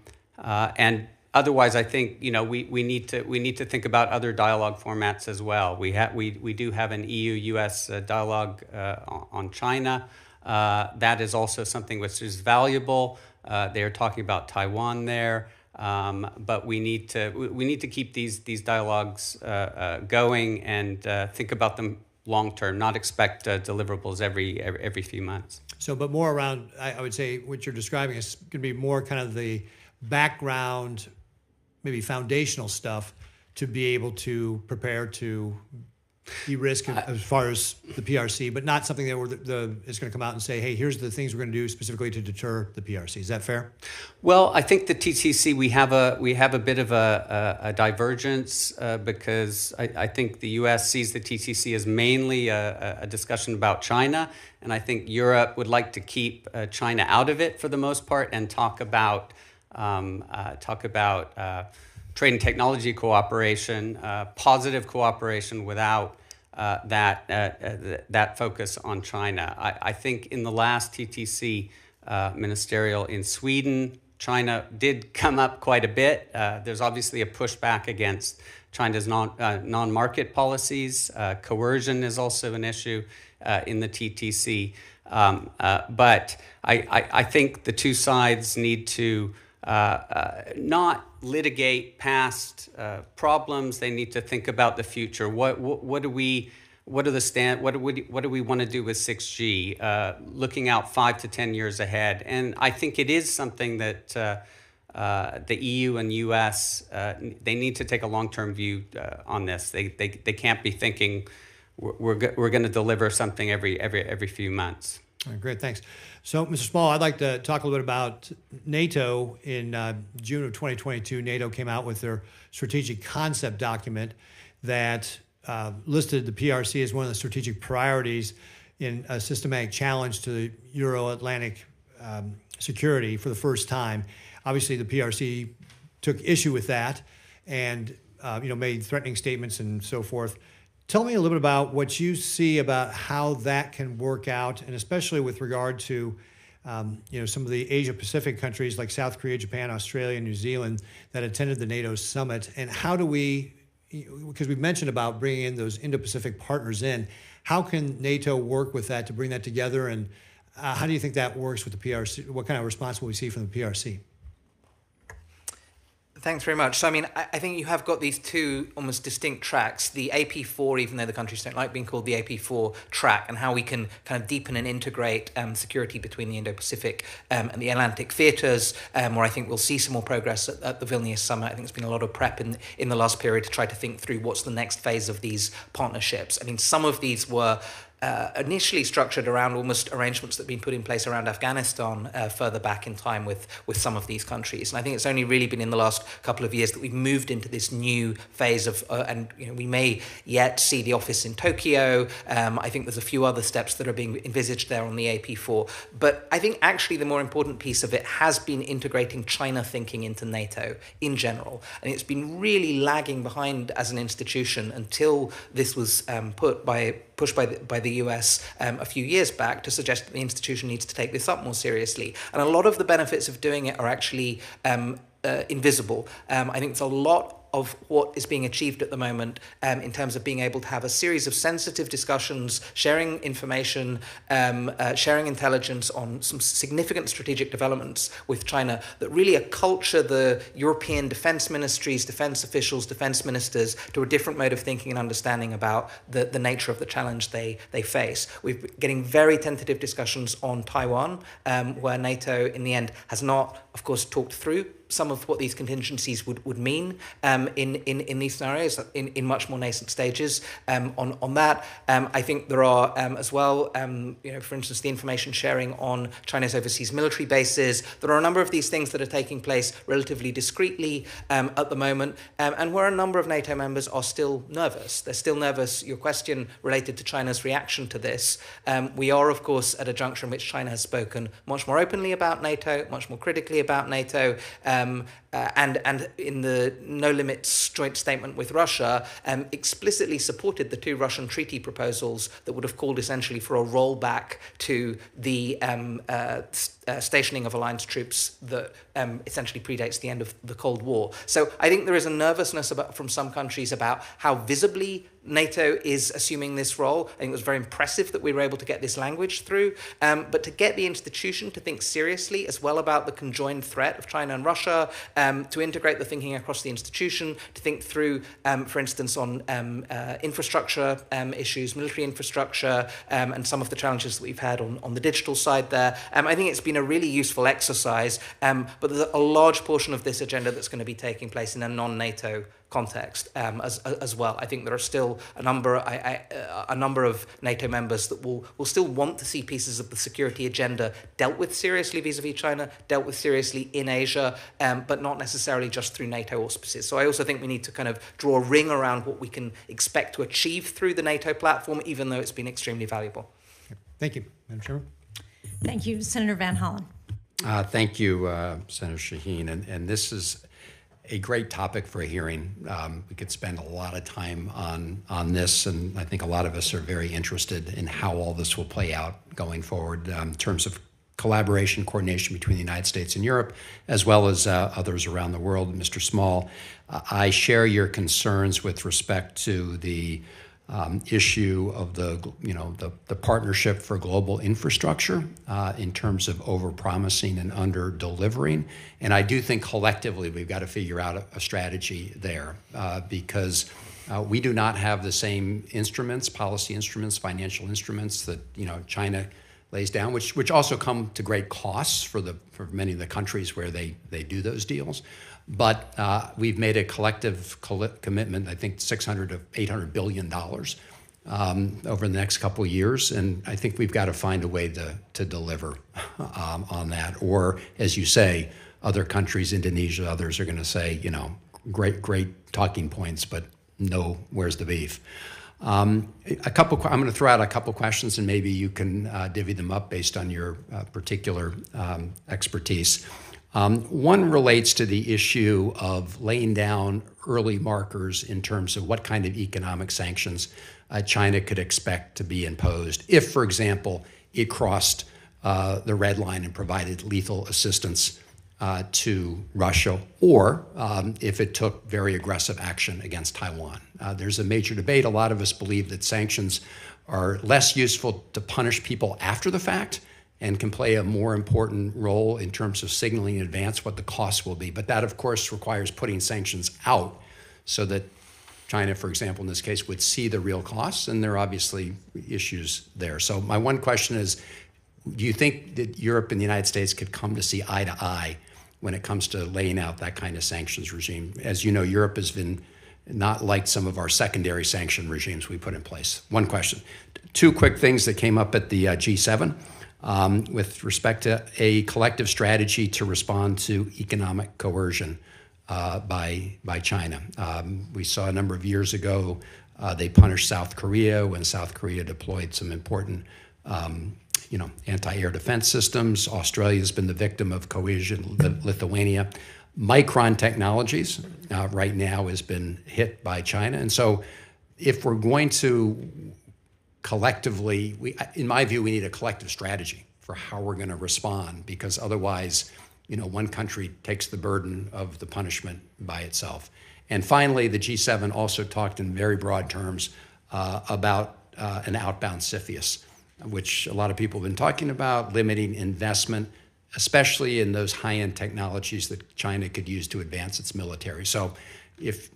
otherwise, I think we need to think about other dialogue formats as well. We do have an EU-US dialogue on China. That is also something which is valuable. They are talking about Taiwan there. But we need to keep these dialogues going and think about them long term, not expect deliverables every few months. So, but more around, I would say what you're describing is going to be more kind of the background, maybe foundational stuff to be able to prepare to de-risk as far as the PRC, but not something that is going to come out and say, hey, here's the things we're going to do specifically to deter the PRC. Is that fair? Well, I think the TTC, we have a bit of a divergence because I think the U.S. sees the TTC as mainly a discussion about China, and I think Europe would like to keep China out of it for the most part and talk about trade and technology cooperation, positive cooperation without that focus on China. I think in the last TTC ministerial in Sweden, China did come up quite a bit. There's obviously a pushback against China's non-market policies. Coercion is also an issue in the TTC. But I think the two sides need to not litigate past problems. They need to think about the future. What do we want to do with 6G? Looking out 5 to 10 years ahead, and I think it is something that the EU and US they need to take a long-term view on this. They can't be thinking we're going to deliver something every few months. All right, great, thanks. So, Mr. Small, I'd like to talk a little bit about NATO. In June of 2022, NATO came out with their strategic concept document that listed the PRC as one of the strategic priorities in a systematic challenge to the Euro-Atlantic security for the first time. Obviously, the PRC took issue with that and made threatening statements and so forth. Tell me a little bit about what you see about how that can work out, and especially with regard to some of the Asia-Pacific countries like South Korea, Japan, Australia, New Zealand that attended the NATO summit. And how do we, because we've mentioned about bringing in those Indo-Pacific partners in, how can NATO work with that to bring that together, and how do you think that works with the PRC? What kind of response will we see from the PRC? Thanks very much. So, I mean, I think you have got these two almost distinct tracks, the AP4, even though the countries don't like being called the AP4 track, and how we can kind of deepen and integrate security between the Indo-Pacific and the Atlantic theatres, where I think we'll see some more progress at the Vilnius summit. I think there's been a lot of prep in the last period to try to think through what's the next phase of these partnerships. I mean, some of these were initially structured around almost arrangements that have been put in place around Afghanistan further back in time with some of these countries. And I think it's only really been in the last couple of years that we've moved into this new phase of, we may yet see the office in Tokyo. I think there's a few other steps that are being envisaged there on the AP4. But I think actually the more important piece of it has been integrating China thinking into NATO in general. And it's been really lagging behind as an institution until this was pushed by the US a few years back to suggest that the institution needs to take this up more seriously. And a lot of the benefits of doing it are actually invisible. I think it's a lot of what is being achieved at the moment in terms of being able to have a series of sensitive discussions, sharing information, sharing intelligence on some significant strategic developments with China that really acculture the European defense ministries, defense officials, defense ministers to a different mode of thinking and understanding about the nature of the challenge they face. We're getting very tentative discussions on Taiwan, where NATO in the end has not, of course, talked through some of what these contingencies would mean in these scenarios in much more nascent stages. On that, I think there are as well, for instance, the information sharing on China's overseas military bases. There are a number of these things that are taking place relatively discreetly at the moment, and where a number of NATO members are still nervous. They're still nervous. Your question related to China's reaction to this. We are, of course, at a juncture in which China has spoken much more openly about NATO, much more critically about NATO, and in the No Limits joint statement with Russia, explicitly supported the two Russian treaty proposals that would have called essentially for a rollback to the stationing of alliance troops that essentially predates the end of the Cold War. So I think there is a nervousness from some countries about how visibly NATO is assuming this role. I think it was very impressive that we were able to get this language through, but to get the institution to think seriously as well about the conjoined threat of China and Russia, to integrate the thinking across the institution, to think through, for instance, on infrastructure issues, military infrastructure, and some of the challenges that we've had on the digital side there. I think it's been a really useful exercise, but there's a large portion of this agenda that's going to be taking place in a non-NATO context as well. I think there are still a number of NATO members that will still want to see pieces of the security agenda dealt with seriously vis-a-vis China, dealt with seriously in Asia, but not necessarily just through NATO auspices. So I also think we need to kind of draw a ring around what we can expect to achieve through the NATO platform, even though it's been extremely valuable. Thank you, Madam Chairman. Thank you, Senator Van Hollen. Thank you, Senator Shaheen. And this is a great topic for a hearing. We could spend a lot of time on this, and I think a lot of us are very interested in how all this will play out going forward in terms of collaboration, coordination between the United States and Europe, as well as others around the world. Mr. Small, I share your concerns with respect to the issue of the partnership for global infrastructure in terms of over-promising and under-delivering. And I do think collectively we've got to figure out a strategy there because we do not have the same instruments, policy instruments, financial instruments that China lays down, which also come to great costs for many of the countries where they do those deals. But we've made a collective commitment, I think $600 to $800 billion over the next couple of years. And I think we've got to find a way to deliver on that. Or, as you say, other countries, Indonesia, others are going to say, great talking points, but no, where's the beef? I'm going to throw out a couple questions, and maybe you can divvy them up based on your particular expertise. One relates to the issue of laying down early markers in terms of what kind of economic sanctions China could expect to be imposed if, for example, it crossed the red line and provided lethal assistance to Russia, or if it took very aggressive action against Taiwan. There's a major debate. A lot of us believe that sanctions are less useful to punish people after the fact and can play a more important role in terms of signaling in advance what the costs will be. But that, of course, requires putting sanctions out so that China, for example, in this case, would see the real costs, and there are obviously issues there. So my one question is, do you think that Europe and the United States could come to see eye to eye when it comes to laying out that kind of sanctions regime? As you know, Europe has been not like some of our secondary sanction regimes we put in place. One question. Two quick things that came up at the G7. With respect to a collective strategy to respond to economic coercion by China. We saw a number of years ago they punished South Korea when South Korea deployed some important anti-air defense systems. Australia's been the victim of coercion, Lithuania. Micron Technologies right now has been hit by China. And so if we're going to collectively, in my view, we need a collective strategy for how we're going to respond, because otherwise, one country takes the burden of the punishment by itself. And finally, the G7 also talked in very broad terms about an outbound CFIUS, which a lot of people have been talking about, limiting investment, especially in those high-end technologies that China could use to advance its military. So if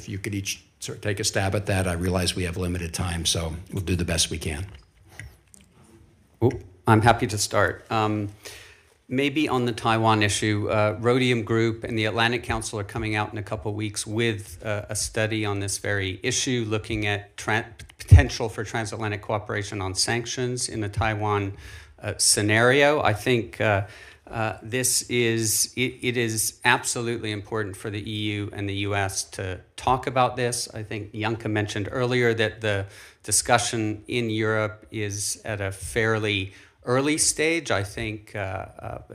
you could each sort of take a stab at that, I realize we have limited time, so we'll do the best we can. I'm happy to start. Maybe on the Taiwan issue, Rhodium Group and the Atlantic Council are coming out in a couple of weeks with a study on this very issue, looking at potential for transatlantic cooperation on sanctions in the Taiwan scenario. I think it is absolutely important for the EU and the US to talk about this. I think Janka mentioned earlier that the discussion in Europe is at a fairly early stage. I think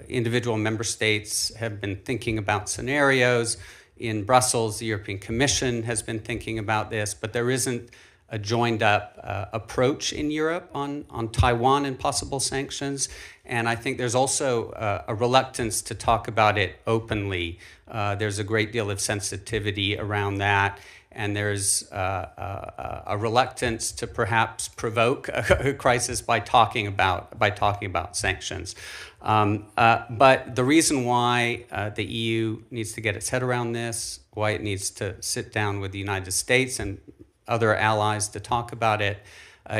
individual member states have been thinking about scenarios. In Brussels, the European Commission has been thinking about this, but there isn't a joined up approach in Europe on Taiwan and possible sanctions. And I think there's also a reluctance to talk about it openly. There's a great deal of sensitivity around that. And there's a reluctance to perhaps provoke a crisis by talking about sanctions. But the reason why the EU needs to get its head around this, why it needs to sit down with the United States and other allies to talk about it,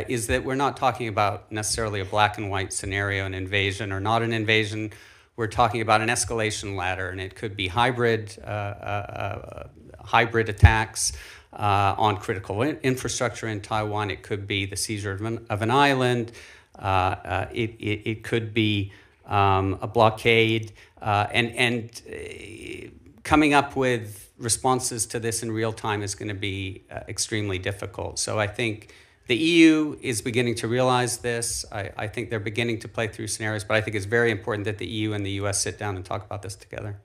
is that we're not talking about necessarily a black and white scenario, an invasion or not an invasion. We're talking about an escalation ladder, and it could be hybrid attacks on critical infrastructure in Taiwan. It could be the seizure of an island. It could be a blockade. And coming up with responses to this in real time is going to be extremely difficult. So I think the EU is beginning to realize this. I think they're beginning to play through scenarios, but I think it's very important that the EU and the US sit down and talk about this together.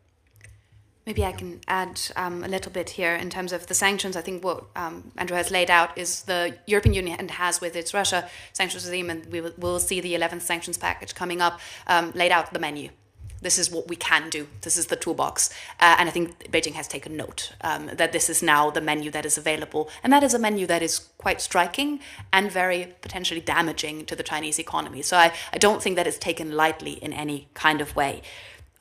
Maybe I can add a little bit here in terms of the sanctions. I think what Andrew has laid out is the European Union has with its Russia sanctions regime, and we will see the 11th sanctions package coming up, laid out the menu. This is what we can do. This is the toolbox. And I think Beijing has taken note that this is now the menu that is available. And that is a menu that is quite striking and very potentially damaging to the Chinese economy. So I don't think that it's taken lightly in any kind of way.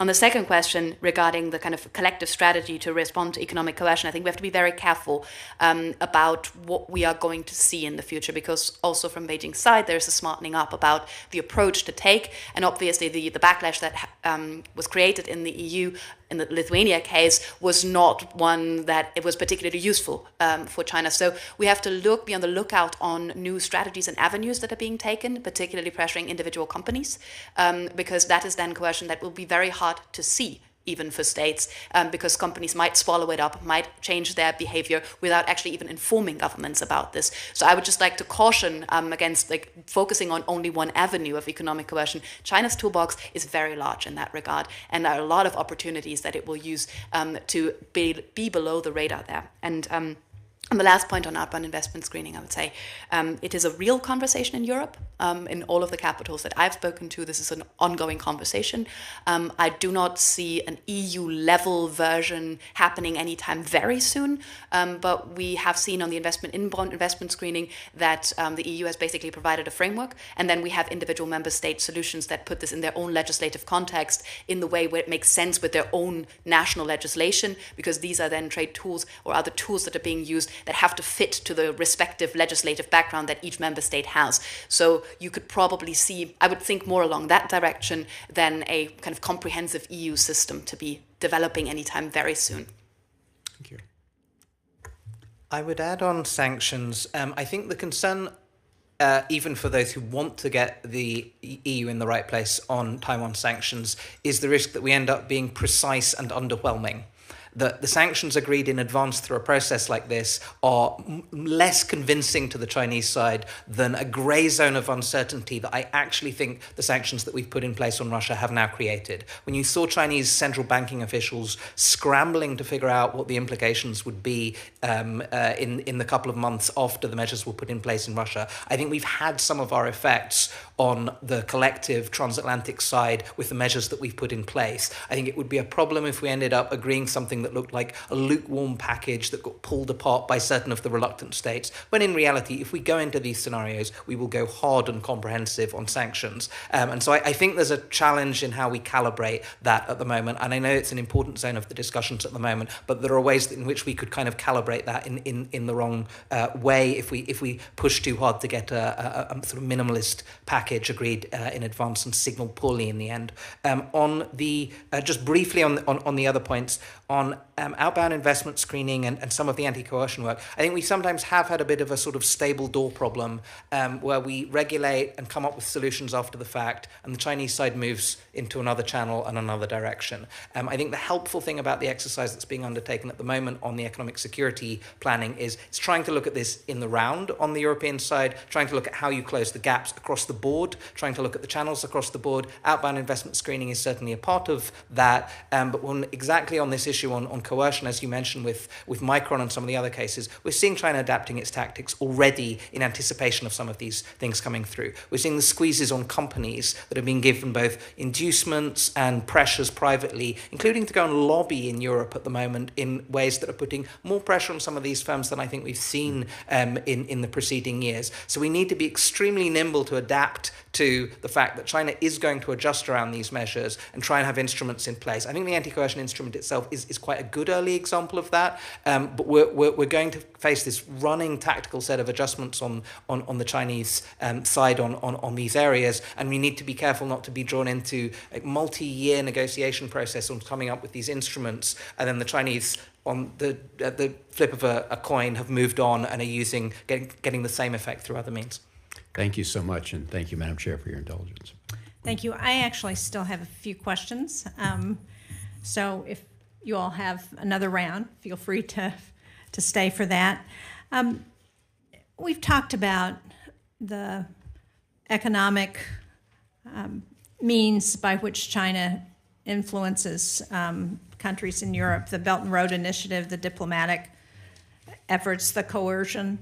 On the second question regarding the kind of collective strategy to respond to economic coercion, I think we have to be very careful about what we are going to see in the future, because also from Beijing's side, there's a smartening up about the approach to take. And obviously the backlash that was created in the EU in the Lithuania case was not one that it was particularly useful for China. So we have to be on the lookout on new strategies and avenues that are being taken, particularly pressuring individual companies, because that is then coercion that will be very hard to see, even for states, because companies might swallow it up, might change their behavior without actually even informing governments about this. So I would just like to caution against focusing on only one avenue of economic coercion. China's toolbox is very large in that regard, and there are a lot of opportunities that it will use to be below the radar there. And the last point on outbound investment screening, I would say, it is a real conversation in Europe. In all of the capitals that I've spoken to, this is an ongoing conversation. I do not see an EU-level version happening anytime very soon, but we have seen on the inbound investment screening that the EU has basically provided a framework, and then we have individual member state solutions that put this in their own legislative context in the way where it makes sense with their own national legislation, because these are then trade tools or other tools that are being used that have to fit to the respective legislative background that each member state has. So you could probably see, I would think, more along that direction than a kind of comprehensive EU system to be developing anytime very soon. Thank you. I would add on sanctions. I think the concern, even for those who want to get the EU in the right place on Taiwan sanctions, is the risk that we end up being precise and underwhelming. The sanctions agreed in advance through a process like this are less convincing to the Chinese side than a grey zone of uncertainty that I actually think the sanctions that we've put in place on Russia have now created. When you saw Chinese central banking officials scrambling to figure out what the implications would be in the couple of months after the measures were put in place in Russia, I think we've had some of our effects on the collective transatlantic side with the measures that we've put in place. I think it would be a problem if we ended up agreeing something something that looked like a lukewarm package that got pulled apart by certain of the reluctant states, when in reality, if we go into these scenarios, we will go hard and comprehensive on sanctions. And so I think there's a challenge in how we calibrate that at the moment. And I know it's an important zone of the discussions at the moment, but there are ways in which we could kind of calibrate that in the wrong way if we push too hard to get a sort of minimalist package agreed in advance and signal poorly in the end. On the just briefly on the other points on outbound investment screening and some of the anti-coercion work, I think we sometimes have had a bit of a sort of stable door problem where we regulate and come up with solutions after the fact, and the Chinese side moves into another channel and another direction. I think the helpful thing about the exercise that's being undertaken at the moment on the economic security planning is it's trying to look at this in the round on the European side, trying to look at how you close the gaps across the board, trying to look at the channels across the board. Outbound investment screening is certainly a part of that, but exactly on this issue on coercion, as you mentioned with Micron and some of the other cases, we're seeing China adapting its tactics already in anticipation of some of these things coming through. We're seeing the squeezes on companies that have been given both inducements and pressures privately, including to go and lobby in Europe at the moment in ways that are putting more pressure on some of these firms than I think we've seen in the preceding years. So we need to be extremely nimble to adapt to the fact that China is going to adjust around these measures and try and have instruments in place. I think the anti-coercion instrument itself is quite a good early example of that, but we're going to face this running tactical set of adjustments on the Chinese side on these areas, and we need to be careful not to be drawn into a multi-year negotiation process on coming up with these instruments, and then the Chinese on the flip of a coin have moved on and are getting the same effect through other means. Thank you so much, and thank you, Madam Chair, for your indulgence. Thank you. I actually still have a few questions. So if you all have another round, feel free to stay for that. We've talked about the economic means by which China influences countries in Europe, the Belt and Road Initiative, the diplomatic efforts, the coercion.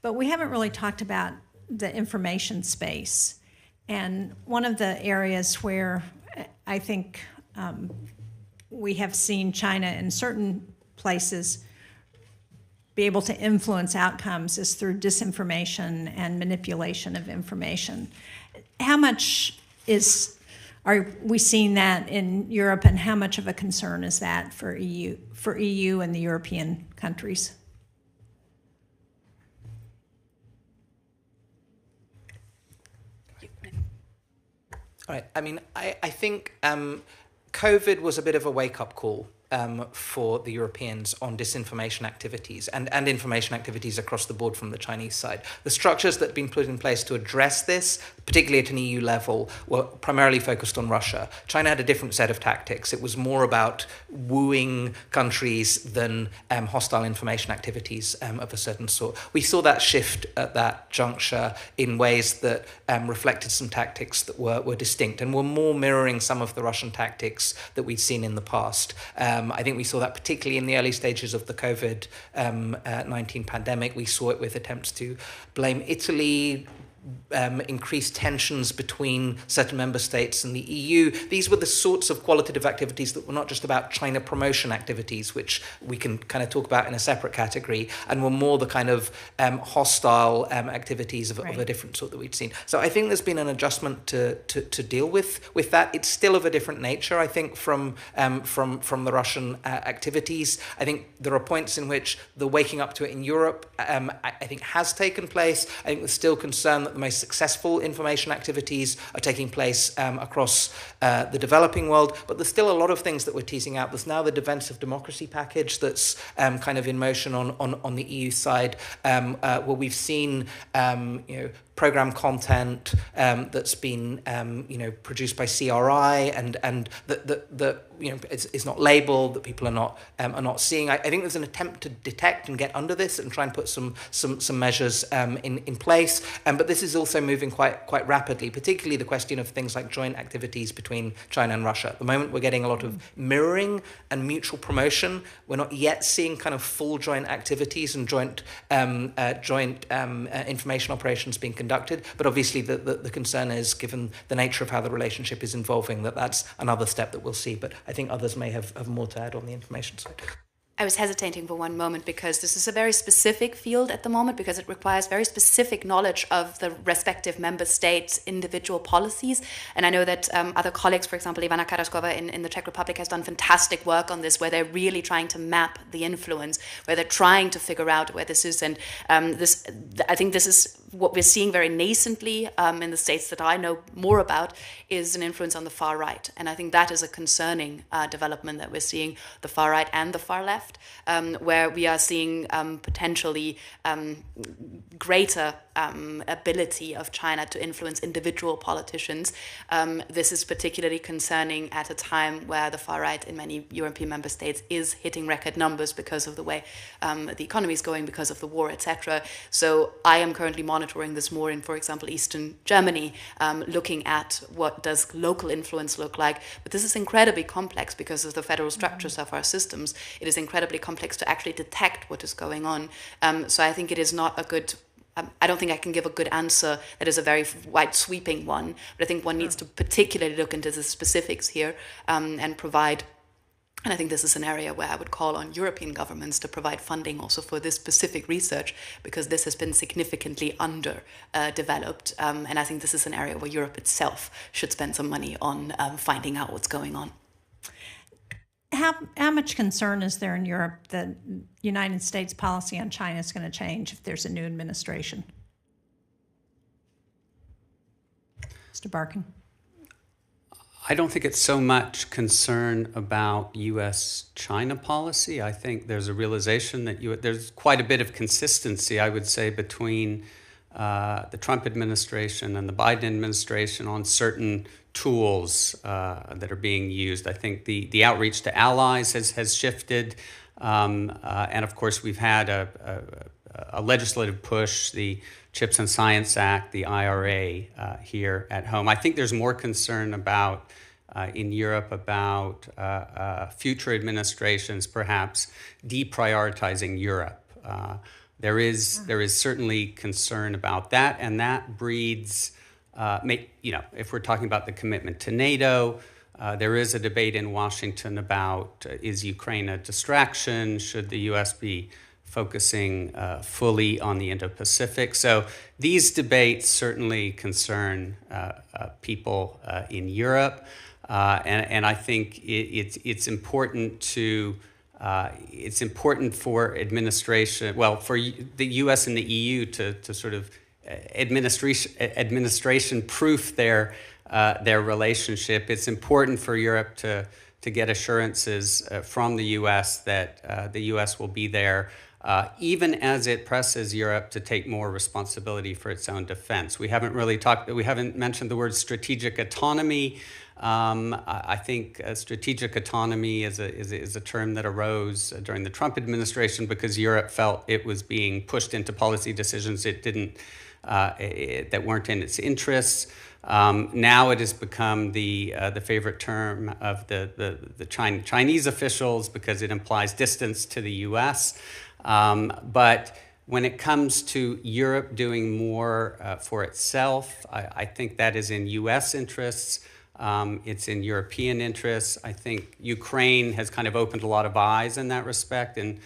But we haven't really talked about the information space. And one of the areas where I think we have seen China in certain places be able to influence outcomes is through disinformation and manipulation of information. How much are we seeing that in Europe, and how much of a concern is that for EU and the European countries? All right. I mean, I think COVID was a bit of a wake-up call for the Europeans on disinformation activities and information activities across the board from the Chinese side. The structures that have been put in place to address this, particularly at an EU level, were primarily focused on Russia. China had a different set of tactics. It was more about wooing countries than hostile information activities of a certain sort. We saw that shift at that juncture in ways that reflected some tactics that were distinct and were more mirroring some of the Russian tactics that we'd seen in the past. I think we saw that particularly in the early stages of the COVID-19 pandemic. We saw it with attempts to blame Italy, increased tensions between certain member states and the EU. These were the sorts of qualitative activities that were not just about China promotion activities, which we can kind of talk about in a separate category, and were more the kind of hostile activities of a different sort that we'd seen. So I think there's been an adjustment to deal with that. It's still of a different nature, I think, from the Russian activities. I think there are points in which the waking up to it in Europe, I think, has taken place. I think there's still concern that the most successful information activities are taking place across the developing world, but there's still a lot of things that we're teasing out. There's now the Defense of Democracy package that's kind of in motion on the EU side, where we've seen program content that's been produced by CRI and that it's not labeled, that people are not seeing. I think there's an attempt to detect and get under this and try and put some measures in place. But this is also moving quite rapidly, particularly the question of things like joint activities between China and Russia. At the moment, we're getting a lot of mirroring and mutual promotion. We're not yet seeing kind of full joint activities and joint information operations being conducted conducted. But obviously the concern is, given the nature of how the relationship is evolving, that's another step that we'll see. But I think others may have more to add on the information side. I was hesitating for one moment because this is a very specific field at the moment, because it requires very specific knowledge of the respective member states' individual policies. And I know that other colleagues, for example, Ivana Karaskova in the Czech Republic has done fantastic work on this, where they're really trying to map the influence, where they're trying to figure out where this is. And I think this is what we're seeing very nascently in the states that I know more about, is an influence on the far right. And I think that is a concerning development that we're seeing, the far right and the far left, where we are seeing potentially greater ability of China to influence individual politicians. This is particularly concerning at a time where the far right in many European member states is hitting record numbers because of the way the economy is going, because of the war, etc. So I am currently monitoring this more in, for example, Eastern Germany, looking at what does local influence look like. But this is incredibly complex because of the federal structures of our systems. It is incredibly complex to actually detect what is going on. So I think it is not a good... I don't think I can give a good answer that is a very wide sweeping one, but I think one needs to particularly look into the specifics here and provide. And I think this is an area where I would call on European governments to provide funding also for this specific research, because this has been significantly underdeveloped. And I think this is an area where Europe itself should spend some money on finding out what's going on. How much concern is there in Europe that United States policy on China is going to change if there's a new administration? Mr. Barkin. I don't think it's so much concern about U.S.-China policy. I think there's a realization that there's quite a bit of consistency, I would say, between the Trump administration and the Biden administration on certain tools that are being used. I think the outreach to allies has shifted, and of course we've had a legislative push, the Chips and Science Act, the IRA here at home. I think there's more concern about in Europe about future administrations perhaps deprioritizing Europe. There is certainly concern about that, and that breeds, if we're talking about the commitment to NATO, there is a debate in Washington about is Ukraine a distraction? Should the U.S. be focusing fully on the Indo-Pacific? So these debates certainly concern people in Europe, and I think it's important to. It's important for administration, for the U.S. and the EU to sort of administration proof their relationship. It's important for Europe to get assurances from the U.S. that the U.S. will be there, even as it presses Europe to take more responsibility for its own defense. We haven't mentioned the word strategic autonomy. I think strategic autonomy is a term that arose during the Trump administration because Europe felt it was being pushed into policy decisions that weren't in its interests. Now it has become the favorite term of the Chinese officials because it implies distance to the U.S. But when it comes to Europe doing more for itself, I think that is in U.S. interests. It's in European interests. I think Ukraine has kind of opened a lot of eyes in that respect. And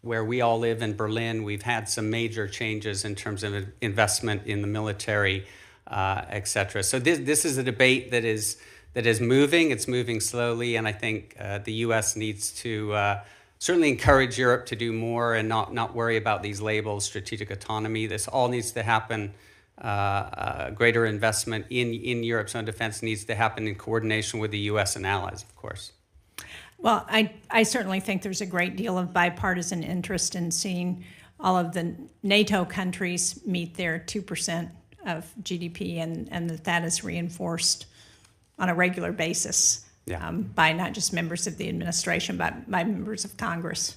where we all live in Berlin, we've had some major changes in terms of investment in the military, et cetera. So this is a debate that is moving. It's moving slowly. And I think the U.S. needs to certainly encourage Europe to do more and not worry about these labels, strategic autonomy. This all needs to happen. Greater investment in Europe's own defense needs to happen in coordination with the U.S. and allies, of course. Well, I certainly think there's a great deal of bipartisan interest in seeing all of the NATO countries meet their 2% of GDP, and that is reinforced on a regular basis by not just members of the administration, but by members of Congress.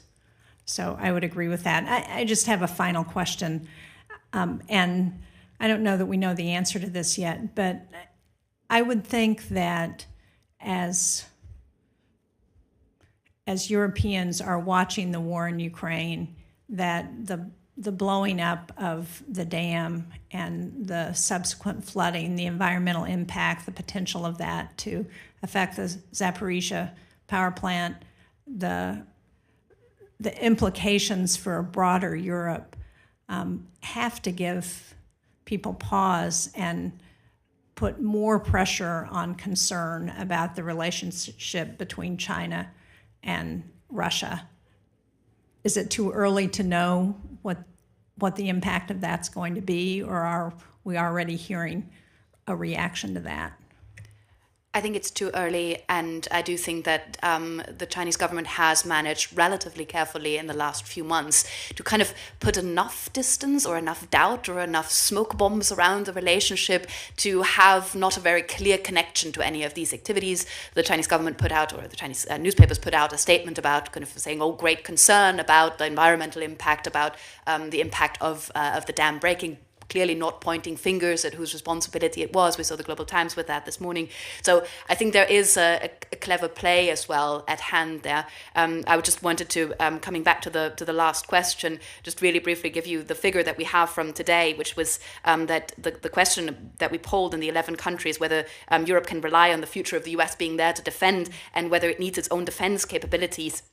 So I would agree with that. I just have a final question, and I don't know that we know the answer to this yet, but I would think that as Europeans are watching the war in Ukraine, that the the blowing up of the dam and the subsequent flooding, the environmental impact, the potential of that to affect the Zaporizhia power plant, the implications for a broader Europe have to give people pause and put more pressure on concern about the relationship between China and Russia. Is it too early to know what the impact of that's going to be, or are we already hearing a reaction to that? I think it's too early, and I do think that the Chinese government has managed relatively carefully in the last few months to kind of put enough distance or enough doubt or enough smoke bombs around the relationship to have not a very clear connection to any of these activities. The Chinese government put out, or the Chinese newspapers put out a statement about kind of saying, oh, great concern about the environmental impact, about the impact of the dam breaking, clearly not pointing fingers at whose responsibility it was. We saw the Global Times with that this morning. So I think there is a clever play as well at hand there. I just wanted to, coming back to the last question, just really briefly give you the figure that we have from today, which was that the question that we polled in the 11 countries, whether Europe can rely on the future of the US being there to defend and whether it needs its own defense capabilities.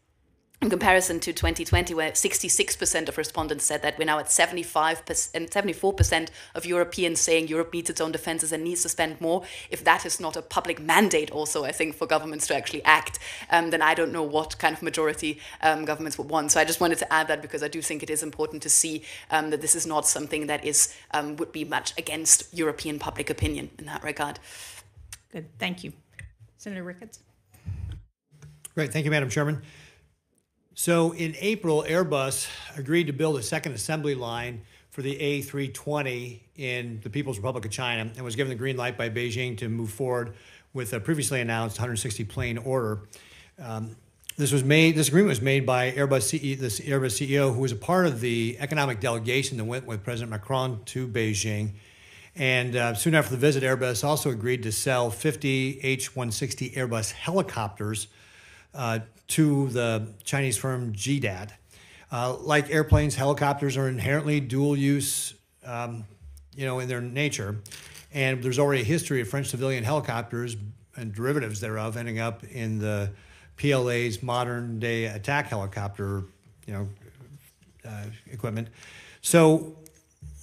In comparison to 2020, where 66% of respondents said that, we're now at 75% and 74% of Europeans saying Europe needs its own defenses and needs to spend more. If that is not a public mandate also, I think, for governments to actually act, then I don't know what kind of majority governments would want. So I just wanted to add that because I do think it is important to see that this is not something that is would be much against European public opinion in that regard. Good, thank you. Senator Ricketts. Great, thank you, Madam Chairman. So in April, Airbus agreed to build a second assembly line for the A320 in the People's Republic of China and was given the green light by Beijing to move forward with a previously announced 160 plane order. This agreement was made by the Airbus CEO, who was a part of the economic delegation that went with President Macron to Beijing. And soon after the visit, Airbus also agreed to sell 50 H-160 Airbus helicopters to the Chinese firm GDAT. Like airplanes, helicopters are inherently dual use, in their nature. And there's already a history of French civilian helicopters and derivatives thereof ending up in the PLA's modern day attack helicopter, equipment. So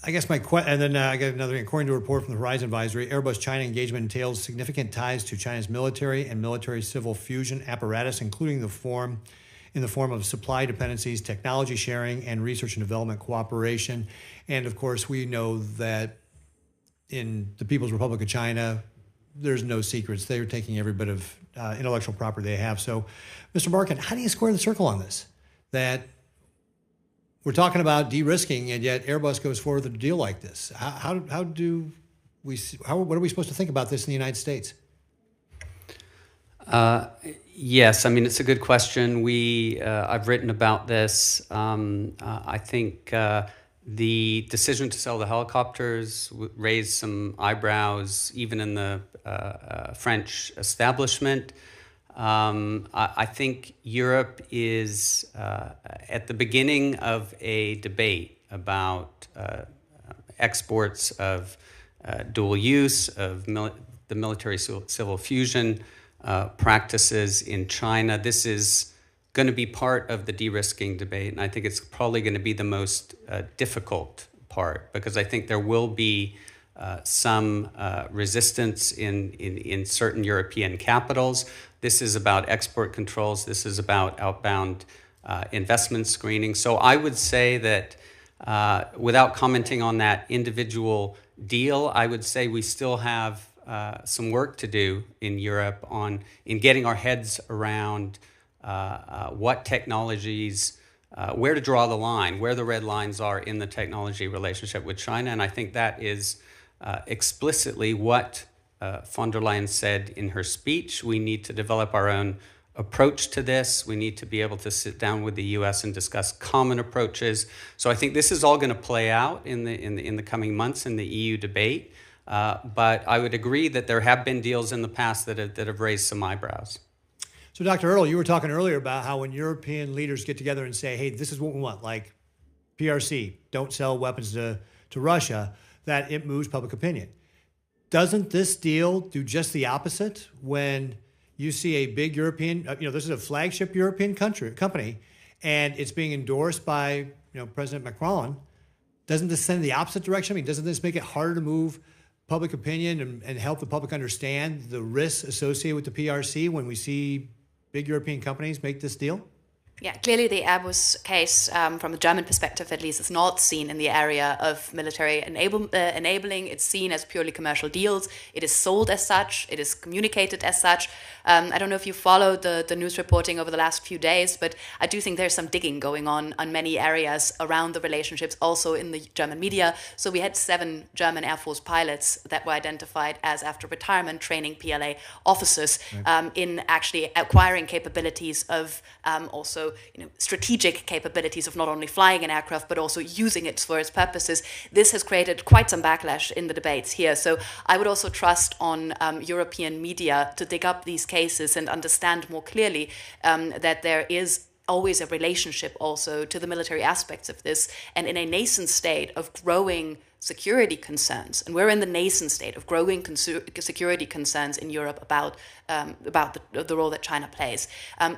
I guess I got another, according to a report from the Horizon Advisory, Airbus China engagement entails significant ties to China's military and military-civil fusion apparatus, including in the form of supply dependencies, technology sharing, and research and development cooperation. And of course, we know that in the People's Republic of China, there's no secrets. They're taking every bit of intellectual property they have. So, Mr. Barkin, how do you square the circle on this? That we're talking about de-risking, and yet Airbus goes forward with a deal like this. What are we supposed to think about this in the United States? Yes, I mean, it's a good question. I've written about this. I think the decision to sell the helicopters raised some eyebrows, even in the French establishment. I think Europe is at the beginning of a debate about exports of dual use, of the military-civil fusion practices in China. This is going to be part of the de-risking debate, and I think it's probably going to be the most difficult part, because I think there will be some resistance in certain European capitals. This is about export controls. This is about outbound investment screening. So I would say that without commenting on that individual deal, I would say we still have some work to do in Europe in getting our heads around what technologies, where to draw the line, where the red lines are in the technology relationship with China. And I think that is explicitly what von der Leyen said in her speech. We need to develop our own approach to this. We need to be able to sit down with the U.S. and discuss common approaches. So I think this is all going to play out in the coming months in the EU debate. But I would agree that there have been deals in the past that have raised some eyebrows. So, Dr. Oertel, you were talking earlier about how when European leaders get together and say, hey, this is what we want, like PRC, don't sell weapons to Russia, that it moves public opinion. Doesn't this deal do just the opposite when you see a big European, this is a flagship European company, and it's being endorsed by, President Macron? Doesn't this send in the opposite direction? I mean, doesn't this make it harder to move public opinion and help the public understand the risks associated with the PRC when we see big European companies make this deal? Yeah, clearly the Airbus case, from a German perspective at least, is not seen in the area of military enabling. It's seen as purely commercial deals. It is sold as such. It is communicated as such. I don't know if you followed the news reporting over the last few days, but I do think there's some digging going on many areas around the relationships, also in the German media. So we had 7 German Air Force pilots that were identified as, after retirement, training PLA officers in actually acquiring capabilities of also strategic capabilities of not only flying an aircraft, but also using it for its purposes. This has created quite some backlash in the debates here. So I would also trust on European media to dig up these cases and understand more clearly that there is always a relationship also to the military aspects of this. And in a nascent state of growing security concerns, and we're in the nascent state of growing security concerns in Europe about the role that China plays,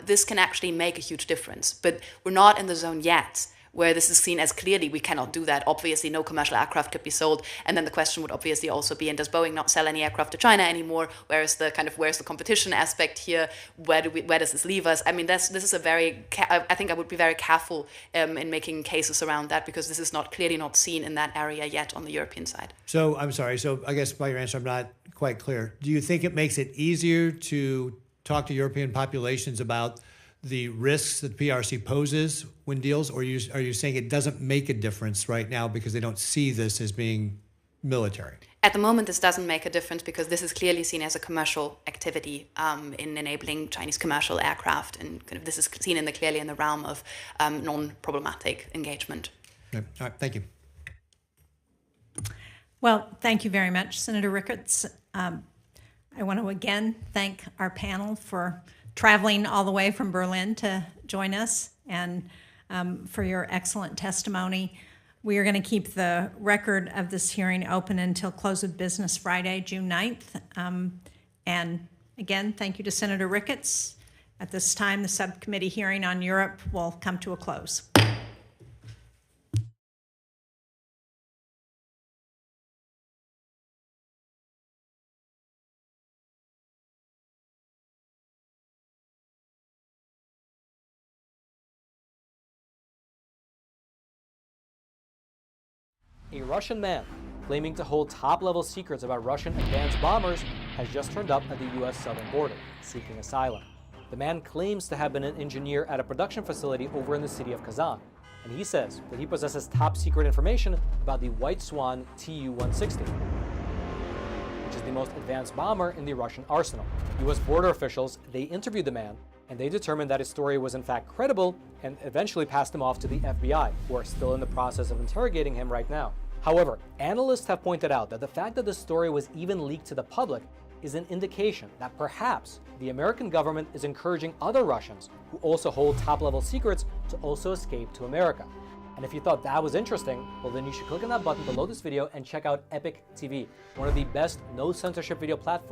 this can actually make a huge difference. But we're not in the zone yet where this is seen as clearly we cannot do that. Obviously, no commercial aircraft could be sold. And then the question would obviously also be, and does Boeing not sell any aircraft to China anymore? Where's the competition aspect here? Where does this leave us? I mean, this is a very, I think I would be very careful in making cases around that, because this is clearly not seen in that area yet on the European side. So I'm sorry. So I guess by your answer, I'm not quite clear. Do you think it makes it easier to talk to European populations about the risks that PRC poses when deals, or are you saying it doesn't make a difference right now because they don't see this as being military? At the moment, this doesn't make a difference because this is clearly seen as a commercial activity in enabling Chinese commercial aircraft, and this is seen clearly in the realm of non-problematic engagement. Okay. All right, thank you. Well, thank you very much, Senator Ricketts. I want to again thank our panel for traveling all the way from Berlin to join us, and for your excellent testimony. We are going to keep the record of this hearing open until close of business Friday, June 9th. And again, thank you to Senator Ricketts. At this time, the subcommittee hearing on Europe will come to a close. A Russian man claiming to hold top-level secrets about Russian advanced bombers has just turned up at the U.S. southern border, seeking asylum. The man claims to have been an engineer at a production facility over in the city of Kazan, and he says that he possesses top-secret information about the White Swan Tu-160, which is the most advanced bomber in the Russian arsenal. U.S. border officials, they interviewed the man, and they determined that his story was in fact credible and eventually passed him off to the FBI, who are still in the process of interrogating him right now. However, analysts have pointed out that the fact that the story was even leaked to the public is an indication that perhaps the American government is encouraging other Russians who also hold top-level secrets to also escape to America. And if you thought that was interesting, well then you should click on that button below this video and check out Epic TV, one of the best no-censorship video platforms